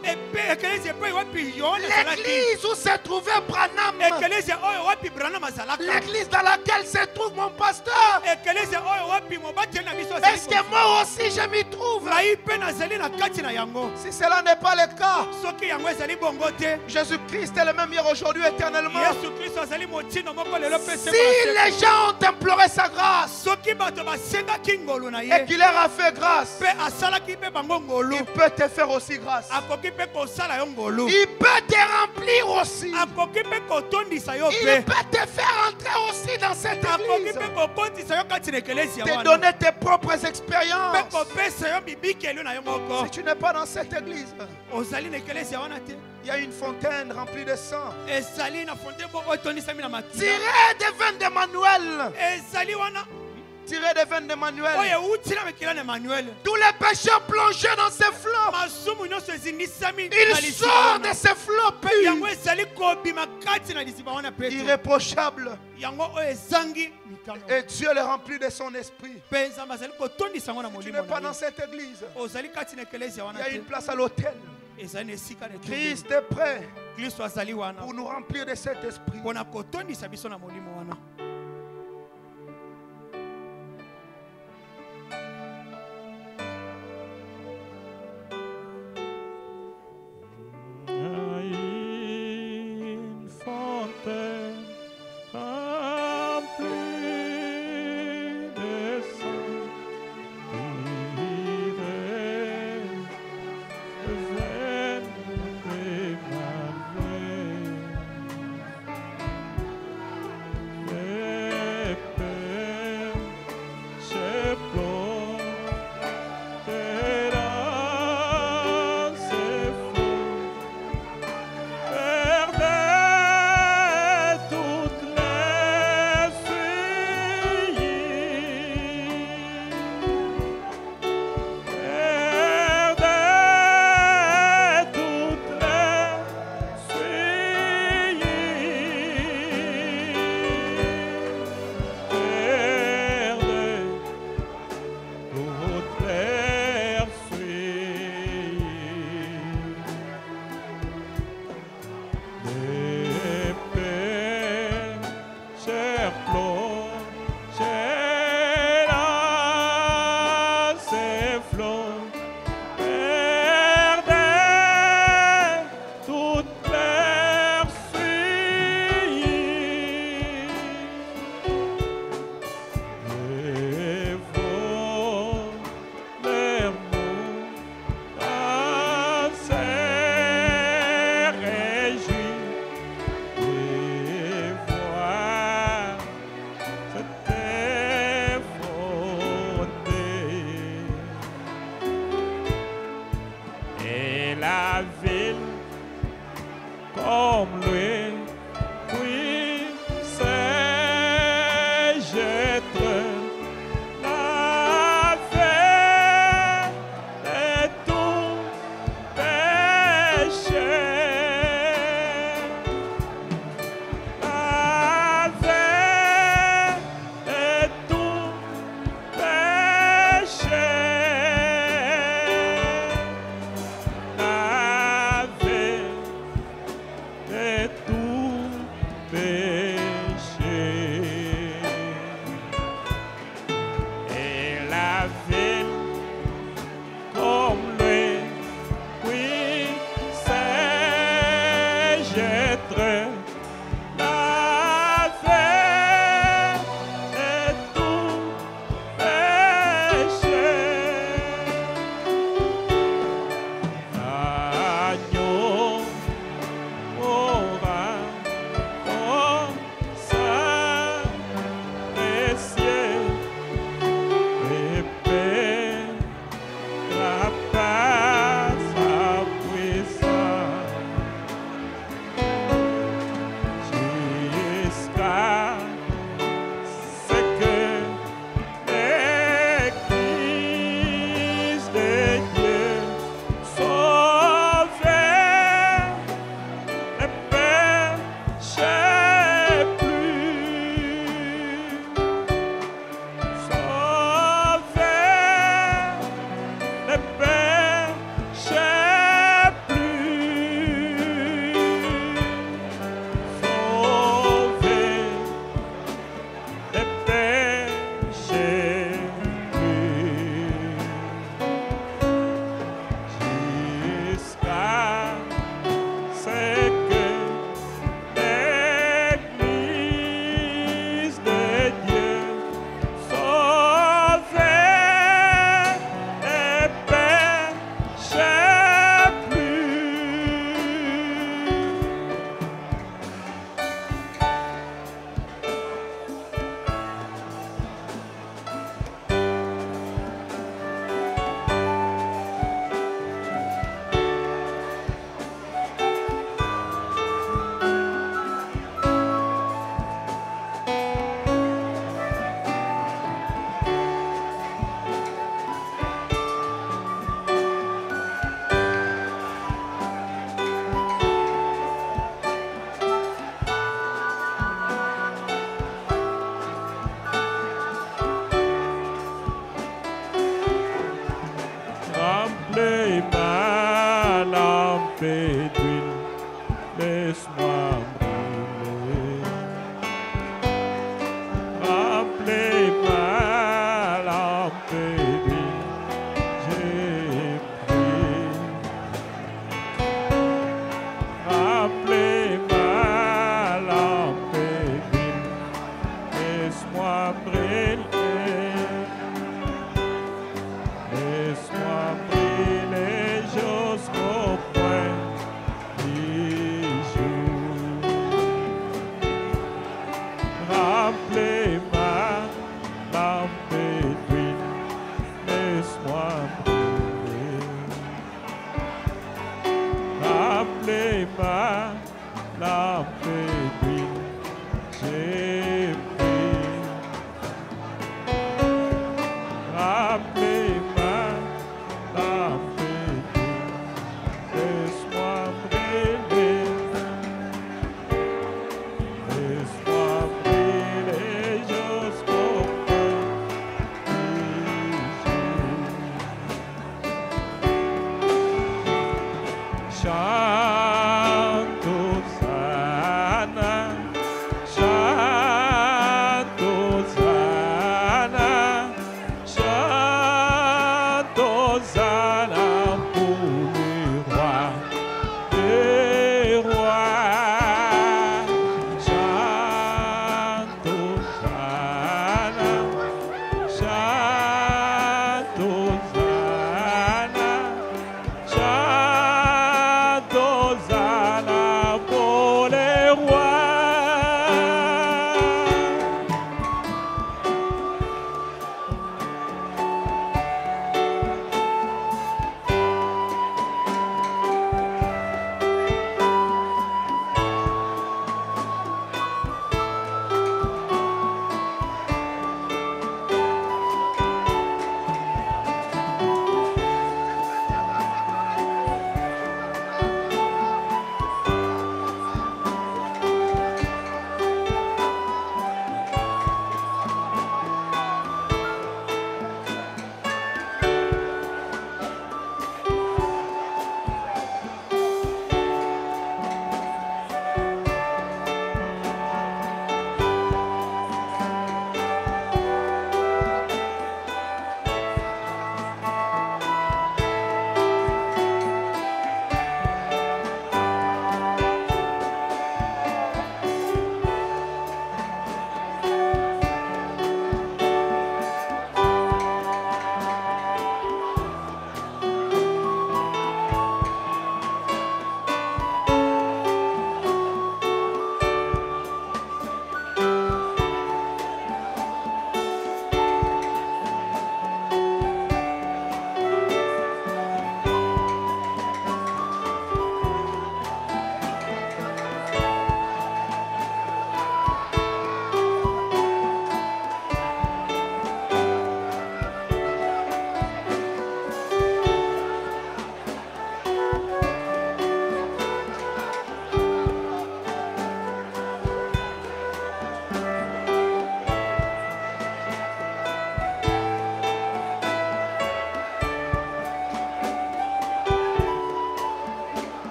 ekelezia epai wapi yohane azalaki L'église où s'est trouvé Branham. ekelezia oyo wapi branam azalaka L'église dans laquelle se trouve mon pasteur. ekelezia oyo wapi mobateli na biso Est-ce que moi aussi je m'y trouve. ngai mpe nazali na kati na yango. Si cela n'est pas le cas, Soki yango ezali bongo te, Jésus-Christ est le même hier, aujourd'hui, éternellement. Yesu Kristo azali motindo moko lelo mpe Si les gens ont imploré sa grâce soki bato basengaki ngolu na et ye qu'il leur a fait grâce, mpe asalaki mpe bango ngolu, il peut te faire aussi grâce. akoki mpe kosala yo ngolu, Il peut te remplir aussi. akoki mpe kotondisa yo Il mpe, peut te faire entrer aussi dans cette akoki église. mpe kokotisa yo kati na ekelesi Te wana, donner tes propres mpe expériences. kopesa yo bibikeli na yo moko. Si tu n'es pas dans cette église, Ozali na ekelesi wana te, il y a une fontaine remplie de sang. ezali na fontaine moko etondisami na makila, Tirez des veines d'Emmanuel. ezali wana Tirez des veines d'Emmanuel. oyo euti na makila na Emmanuel. Tous les pécheurs plongés dans ces flots, Masumu nyonso ezingisami na il liziba sort wana. de ces flots Yango purs, ezali kobima kati na liziba wana peto, irréprochables. yango oyo ezangi mikano, Et Dieu les remplit de son esprit. mpe Nzambe azali kotondisa yango na Tu molimo n'es pas na dans ye. cette église. Ozali kati na ekelesi Il wana y a te, une place à l'autel. ezali na esika na etumbu. Christ est prêt Kristo azali wana pour nous remplir de cet esprit. mpona kotondisa biso na molimo wana. Une fontaine remplie de sang, tirez des veines d'Emmanuel.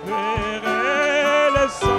Verrai le sang.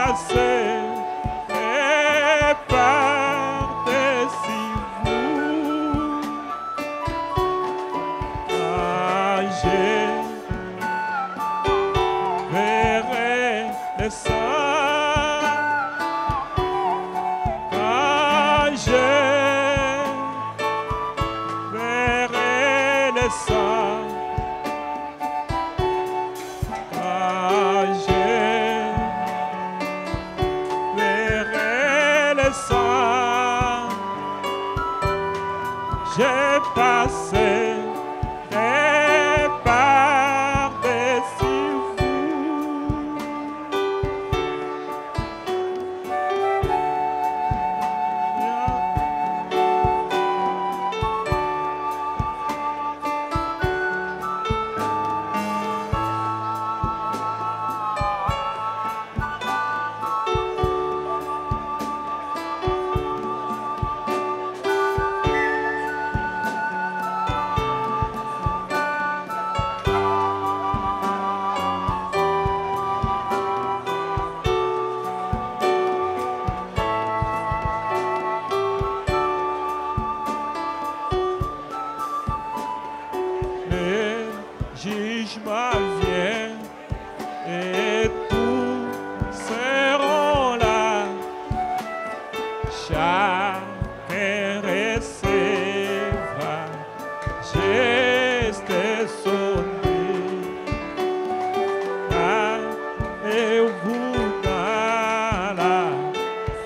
passerai par-dessus vous. Ah, je verrai le sang. Ah, je verrai le sang. Ah, je verrai le sang. J'ai passé par-dessus vous. Le jugement vient et tous seront là. Chacun recevra juste son dû. Ah, et vous dans la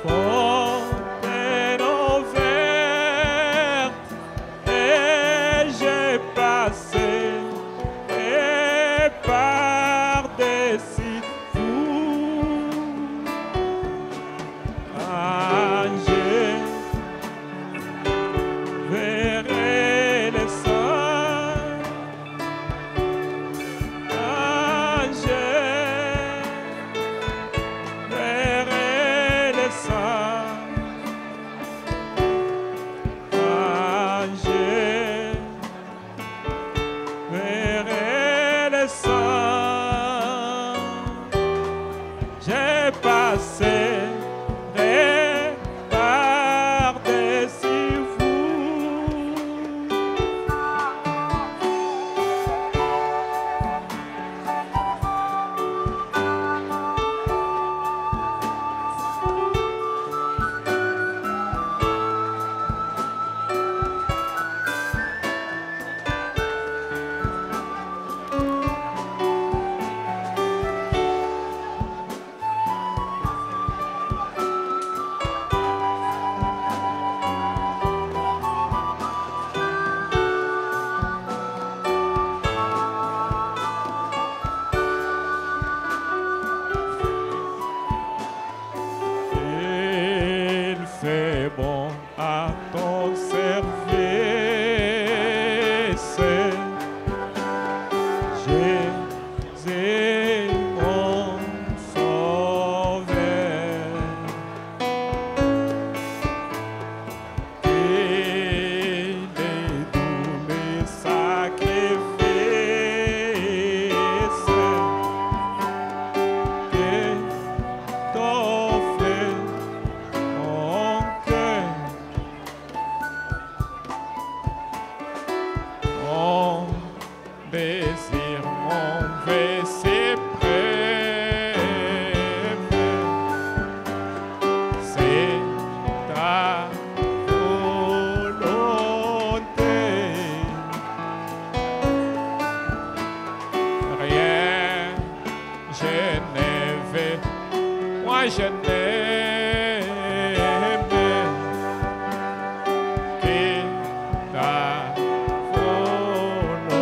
fontaine ouverte, et j'ai passé par-dessus vous. Ah, je verrai le sang. Ah, je verrai le sang. Ah, je verrai le sang. J'ai passé par-dessus vous. Il fait bon à ton service. Jésus, mon sauveur. Il est doux mes sacrifices que t'offre mon cœur. Mon désir, mon vœu suprême, c'est ta volonté. Rien, je ne veux, moi je n'aime que ta volonté.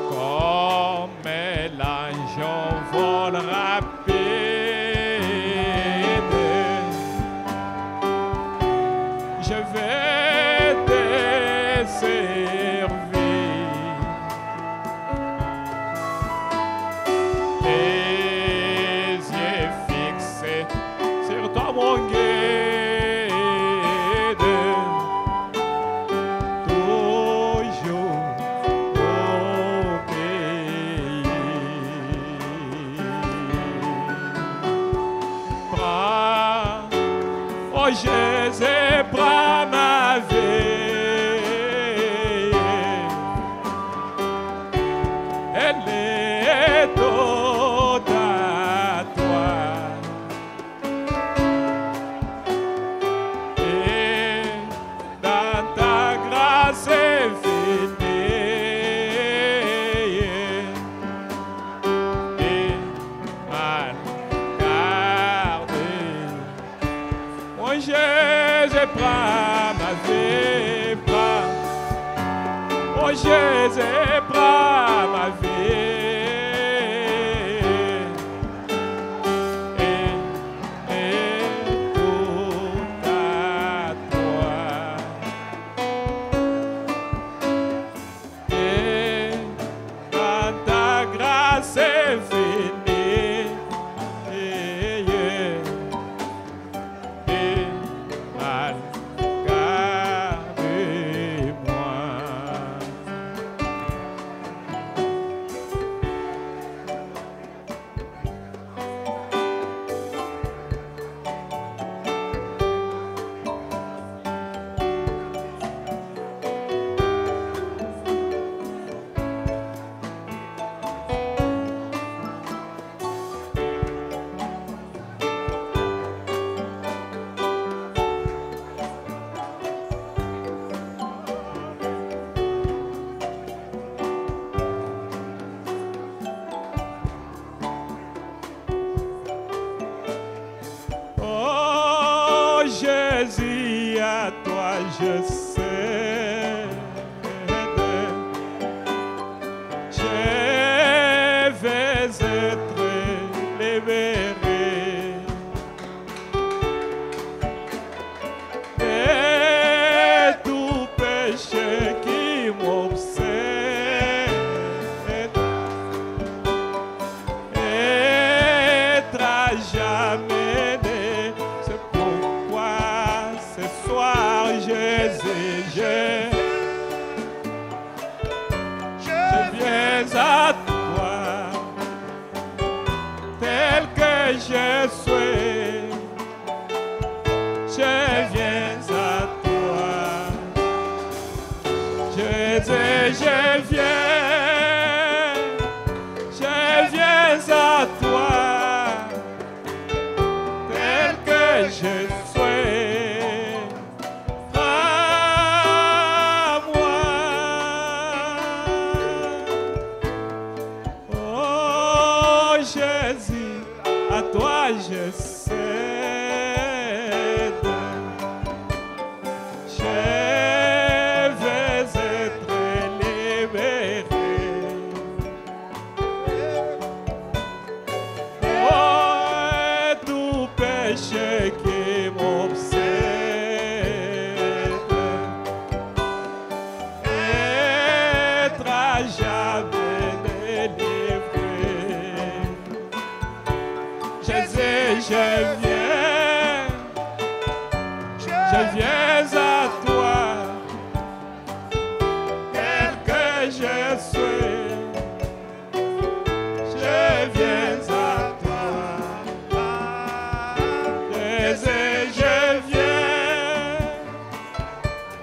Comme l'ange en vol rapide, je vais te servir. Jésus, prends ma vie. Elle est toute à toi. Et dans ta grâce infinie, et mal gardée. Mon Jésus, prends ma vie, prends. Oh Jésus, prends ma vie. Et tout à toi. Et dans ta grâce infinie, et mal gardez-moi. Oh Jésus, à toi je cède. Je vais être libéré. Et tout péché qui m'obsède être à jamais né. C'est pourquoi ce soir Jésus, je viens à toi tel que je suis. Je viens à toi. Jésus, je viens à toi tel que je suis. Prends-moi. Oh Jésus, à toi je cède. Je vais être libéré. Oh, tout péché qui m'obsède être à jamais délivré. Jésus, je viens à toi tel que je suis. Je viens à toi. Jésus,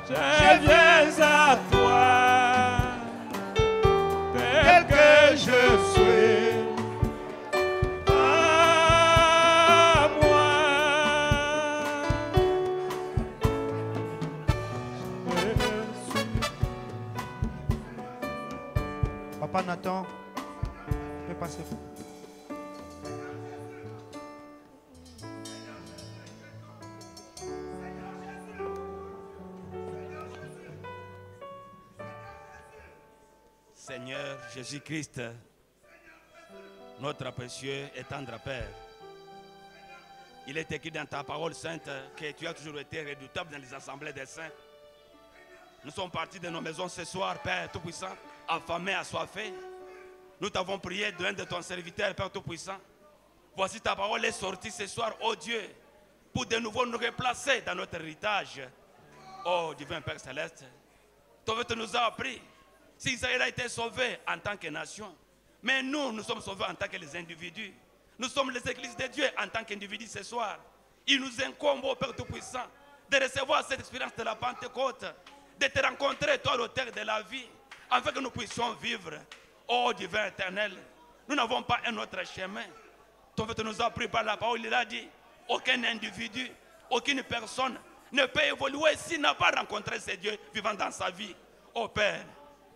je viens à toi tel que je suis. À moi. Papa Nathan, fais passer. Seigneur Jésus-Christ, notre précieux et tendre Père, il est écrit dans ta parole sainte que tu as toujours été redoutable dans les assemblées des saints. Nous sommes partis de nos maisons ce soir, Père Tout-Puissant, affamés, assoiffés. Nous t'avons prié de l'un de ton serviteur, Père Tout-Puissant. Voici ta parole est sortie ce soir, ô Dieu, pour de nouveau nous replacer dans notre héritage. Ô divin Père Céleste, ton Père nous a appris. Si Israël a été sauvé en tant que nation, mais nous sommes sauvés en tant que les individus. Nous sommes les églises de Dieu en tant qu'individus ce soir. Il nous incombe, ô Père Tout-Puissant, de recevoir cette expérience de la Pentecôte, de te rencontrer, toi, l'auteur de la vie, afin que nous puissions vivre. Ô divin éternel, nous n'avons pas un autre chemin. Ton Père nous a pris par la parole, il a dit, aucun individu, aucune personne ne peut évoluer s'il n'a pas rencontré ce Dieu vivant dans sa vie. Ô Père,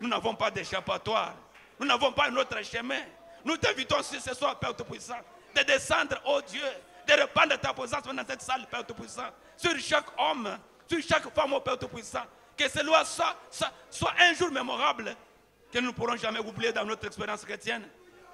nous n'avons pas d'échappatoire, nous n'avons pas un autre chemin. Nous t'invitons ce soir, Père Tout-Puissant, de descendre, ô Dieu, de répandre ta présence dans cette salle, Père Tout-Puissant, sur chaque homme, sur chaque femme, ô Père Tout-Puissant. Que ce soit un jour mémorable que nous ne pourrons jamais oublier dans notre expérience chrétienne.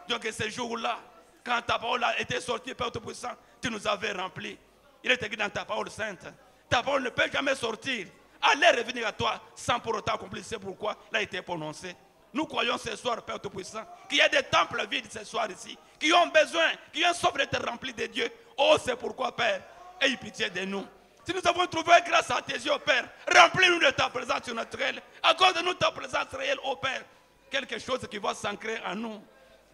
Donc que ce jour-là, quand ta parole a été sortie, Père Tout-Puissant, tu nous avais remplis. Il est écrit dans ta parole sainte. Ta parole ne peut jamais sortir. Allez revenir à toi sans pour autant accomplir ce pourquoi elle a été prononcée. Nous croyons ce soir, Père Tout-Puissant, qu'il y a des temples vides ce soir ici, qui ont besoin, qui ont soif d'être remplis de Dieu. Oh, c'est pourquoi, Père, aie pitié de nous. Si nous avons trouvé grâce à tes yeux, Père, remplis-nous de ta présence surnaturelle. Accorde-nous ta présence réelle, ô Père. Quelque chose qui va s'ancrer en nous,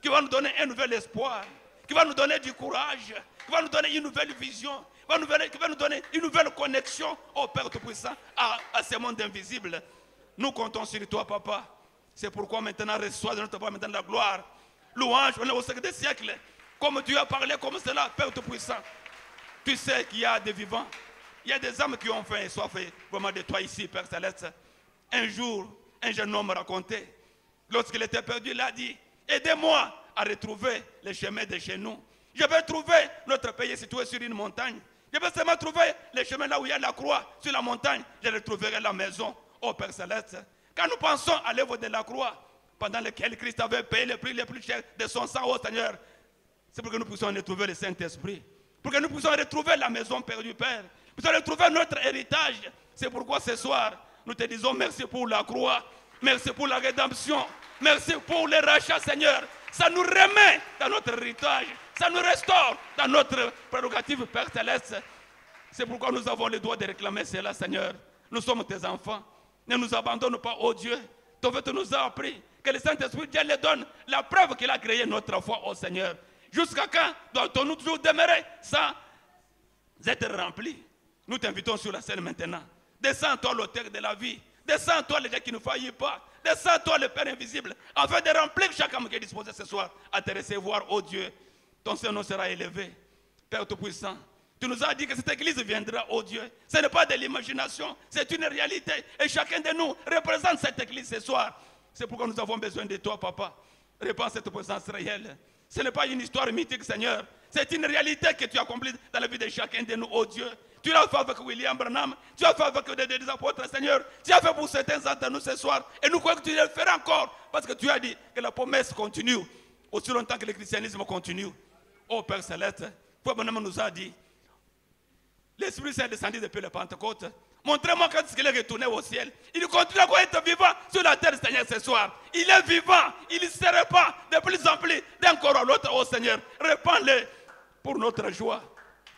qui va nous donner un nouvel espoir, qui va nous donner du courage, qui va nous donner une nouvelle vision, qui va nous donner une nouvelle connexion, ô Père Tout-Puissant, à ce monde invisible. Nous comptons sur toi, Papa. C'est pourquoi maintenant, reçois de notre part maintenant la gloire. Louange, on est au siècle des siècles. Comme tu as parlé comme cela, Père Tout-Puissant. Tu sais qu'il y a des vivants. Il y a des âmes qui ont faim et soif vraiment de toi ici, Père Céleste. Un jour, un jeune homme racontait, lorsqu'il était perdu, il a dit, aidez-moi à retrouver le chemin de chez nous. Je vais trouver notre pays situé sur une montagne. Je vais seulement trouver le chemin là où il y a la croix, sur la montagne. Je retrouverai la maison, ô Père Céleste. Quand nous pensons à l'œuvre de la croix, pendant laquelle Christ avait payé le prix le plus cher de son sang, ô Seigneur, c'est pour que nous puissions retrouver le Saint-Esprit. Pour que nous puissions retrouver la maison perdue, Père. Nous allons retrouver notre héritage. C'est pourquoi ce soir, nous te disons merci pour la croix. Merci pour la rédemption. Merci pour le rachat, Seigneur. Ça nous remet dans notre héritage. Ça nous restaure dans notre prérogative, Père Céleste. C'est pourquoi nous avons le droit de réclamer cela, Seigneur. Nous sommes tes enfants. Ne nous abandonne pas, ô Dieu. Ton Père nous a appris que le Saint-Esprit, Dieu le donne la preuve qu'il a créé notre foi, ô Seigneur. Jusqu'à quand doit-on toujours demeurer sans être remplis? Nous t'invitons sur la scène maintenant. Descends, toi, l'auteur de la vie. Descends, toi, les gens qui ne faillissent pas. Descends, toi, le Père invisible, afin de remplir chaque homme qui est disposé ce soir à te recevoir, ô Dieu. Ton Saint-Nom sera élevé. Père Tout-Puissant, tu nous as dit que cette église viendra, ô Dieu. Ce n'est pas de l'imagination, c'est une réalité. Et chacun de nous représente cette église ce soir. C'est pourquoi nous avons besoin de toi, Papa. Répands cette présence réelle. Ce n'est pas une histoire mythique, Seigneur. C'est une réalité que tu as accomplie dans la vie de chacun de nous, ô Dieu. Tu l'as fait avec William Branham, tu as fait avec des apôtres, Seigneur. Tu as fait pour certains d'entre nous ce soir. Et nous croyons que tu le feras encore. Parce que tu as dit que la promesse continue aussi longtemps que le christianisme continue. Ô Père Céleste, Frère Branham nous a dit, l'Esprit Saint est descendu depuis la Pentecôte. Montrez-moi quand il est retourné au ciel. Il continue à être vivant sur la terre, Seigneur, ce soir. Il est vivant, il ne se répand de plus en plus d'un corps à l'autre, ô Seigneur. Répands-le pour notre joie.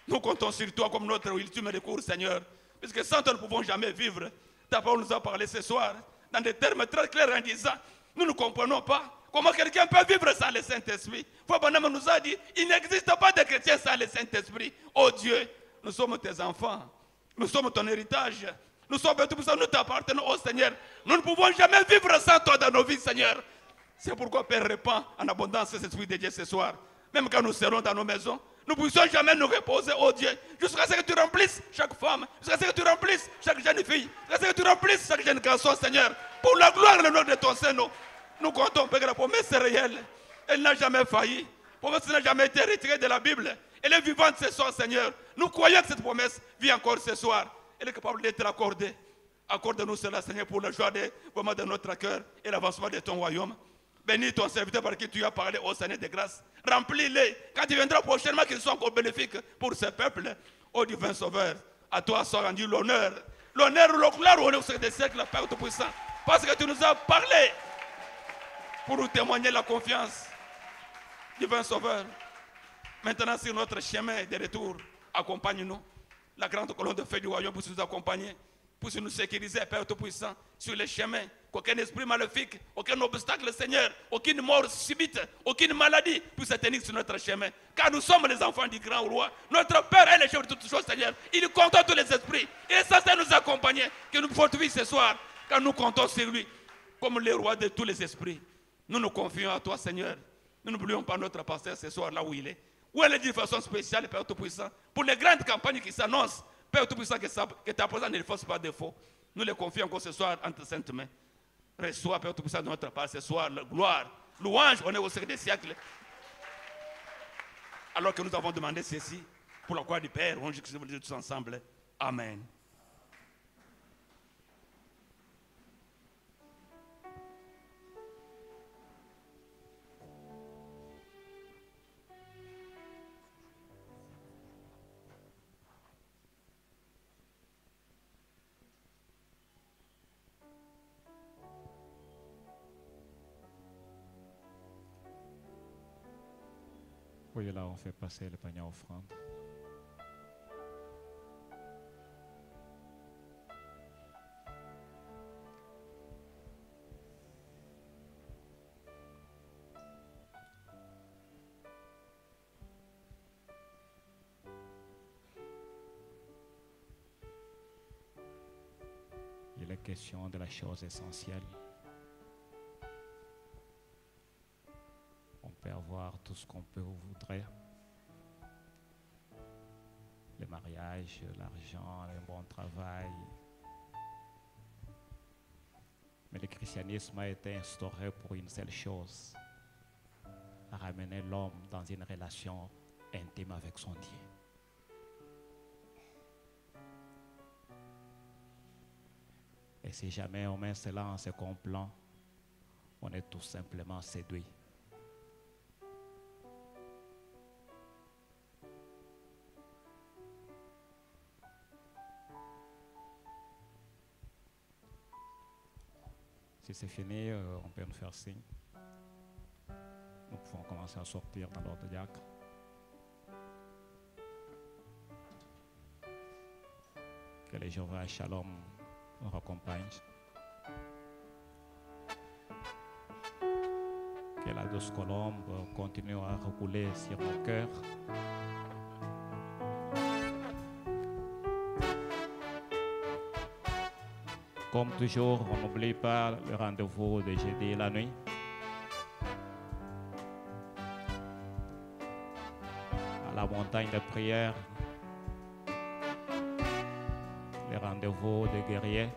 Nous comptons sur toi comme notre ultime recours, Seigneur. Puisque sans toi, nous ne pouvons jamais vivre. Ta parole nous a parlé ce soir dans des termes très clairs en disant, nous ne comprenons pas comment quelqu'un peut vivre sans le Saint-Esprit. Frère Branham nous a dit, il n'existe pas de chrétien sans le Saint-Esprit. Oh Dieu, nous sommes tes enfants. Nous sommes ton héritage. Nous sommes tout pour ça, nous t'appartenons, oh Seigneur. Nous ne pouvons jamais vivre sans toi dans nos vies, Seigneur. C'est pourquoi, Père, répand en abondance cet Esprit de Dieu ce soir. Même quand nous serons dans nos maisons, nous ne puissions jamais nous reposer, oh Dieu, jusqu'à ce que tu remplisses chaque femme, jusqu'à ce que tu remplisses chaque jeune fille, jusqu'à ce que tu remplisses chaque jeune garçon, Seigneur, pour la gloire et l'honneur de ton Saint-Nom. Nous comptons, Père, que la promesse est réelle. Elle n'a jamais failli. La promesse n'a jamais été retirée de la Bible. Elle est vivante ce soir, Seigneur. Nous croyons que cette promesse vit encore ce soir. Elle est capable d'être accordée. Accorde-nous cela, Seigneur, pour la joie de notre cœur et l'avancement de ton royaume. Bénis ton serviteur par qui tu as parlé, au Seigneur de grâce. Remplis-les. Quand tu viendras prochainement, qu'ils soient encore bénéfiques pour ce peuple. Ô divin Sauveur, à toi soit rendu l'honneur. L'honneur, le gloire, au siècle des siècles, Père Tout-Puissant. Parce que tu nous as parlé pour nous témoigner la confiance. Divin Sauveur, maintenant sur notre chemin de retour, accompagne-nous. La grande colonne de feu du royaume pour nous accompagner, pour nous sécuriser, Père Tout-Puissant, sur les chemins qu'aucun esprit maléfique, aucun obstacle, Seigneur, aucune mort subite, aucune maladie puisse se tenir sur notre chemin. Car nous sommes les enfants du grand roi. Notre Père est le chef de toutes choses, Seigneur. Il compte tous les esprits. Il est censé nous accompagner, que nous fortifie ce soir, car nous comptons sur lui, comme le roi de tous les esprits. Nous nous confions à toi, Seigneur. Nous n'oublions pas notre pasteur ce soir, là où il est. Où elle est d'une façon spéciale, Père Tout-Puissant, pour les grandes campagnes qui s'annoncent. Père Tout-Puissant, que ta présence ne fasse pas défaut. Nous les confions encore ce soir entre saintes mains. Reçois, Père Tout-Puissant, de notre part ce soir, la gloire, louange, on est au siècle des siècles. Alors que nous avons demandé ceci, pour la gloire du Père, on dit que nous sommes tous ensemble. Amen. Oui, là, on fait passer le panier offrande. Il est question de la chose essentielle. On peut avoir tout ce qu'on peut ou voudrait. Le mariage, l'argent, un bon travail. Mais le christianisme a été instauré pour une seule chose, à ramener l'homme dans une relation intime avec son Dieu. Et si jamais on met cela en second plan, on est tout simplement séduit. Si c'est fini, on peut nous faire signe. Nous pouvons commencer à sortir dans l'ordre diacre. Que les Jéhovah Shalom nous raccompagnent. Que la douce colombe continue à rouler sur nos cœurs. Comme toujours, on n'oublie pas le rendez-vous de jeudi la nuit. À la montagne de prière, le rendez-vous des guerriers.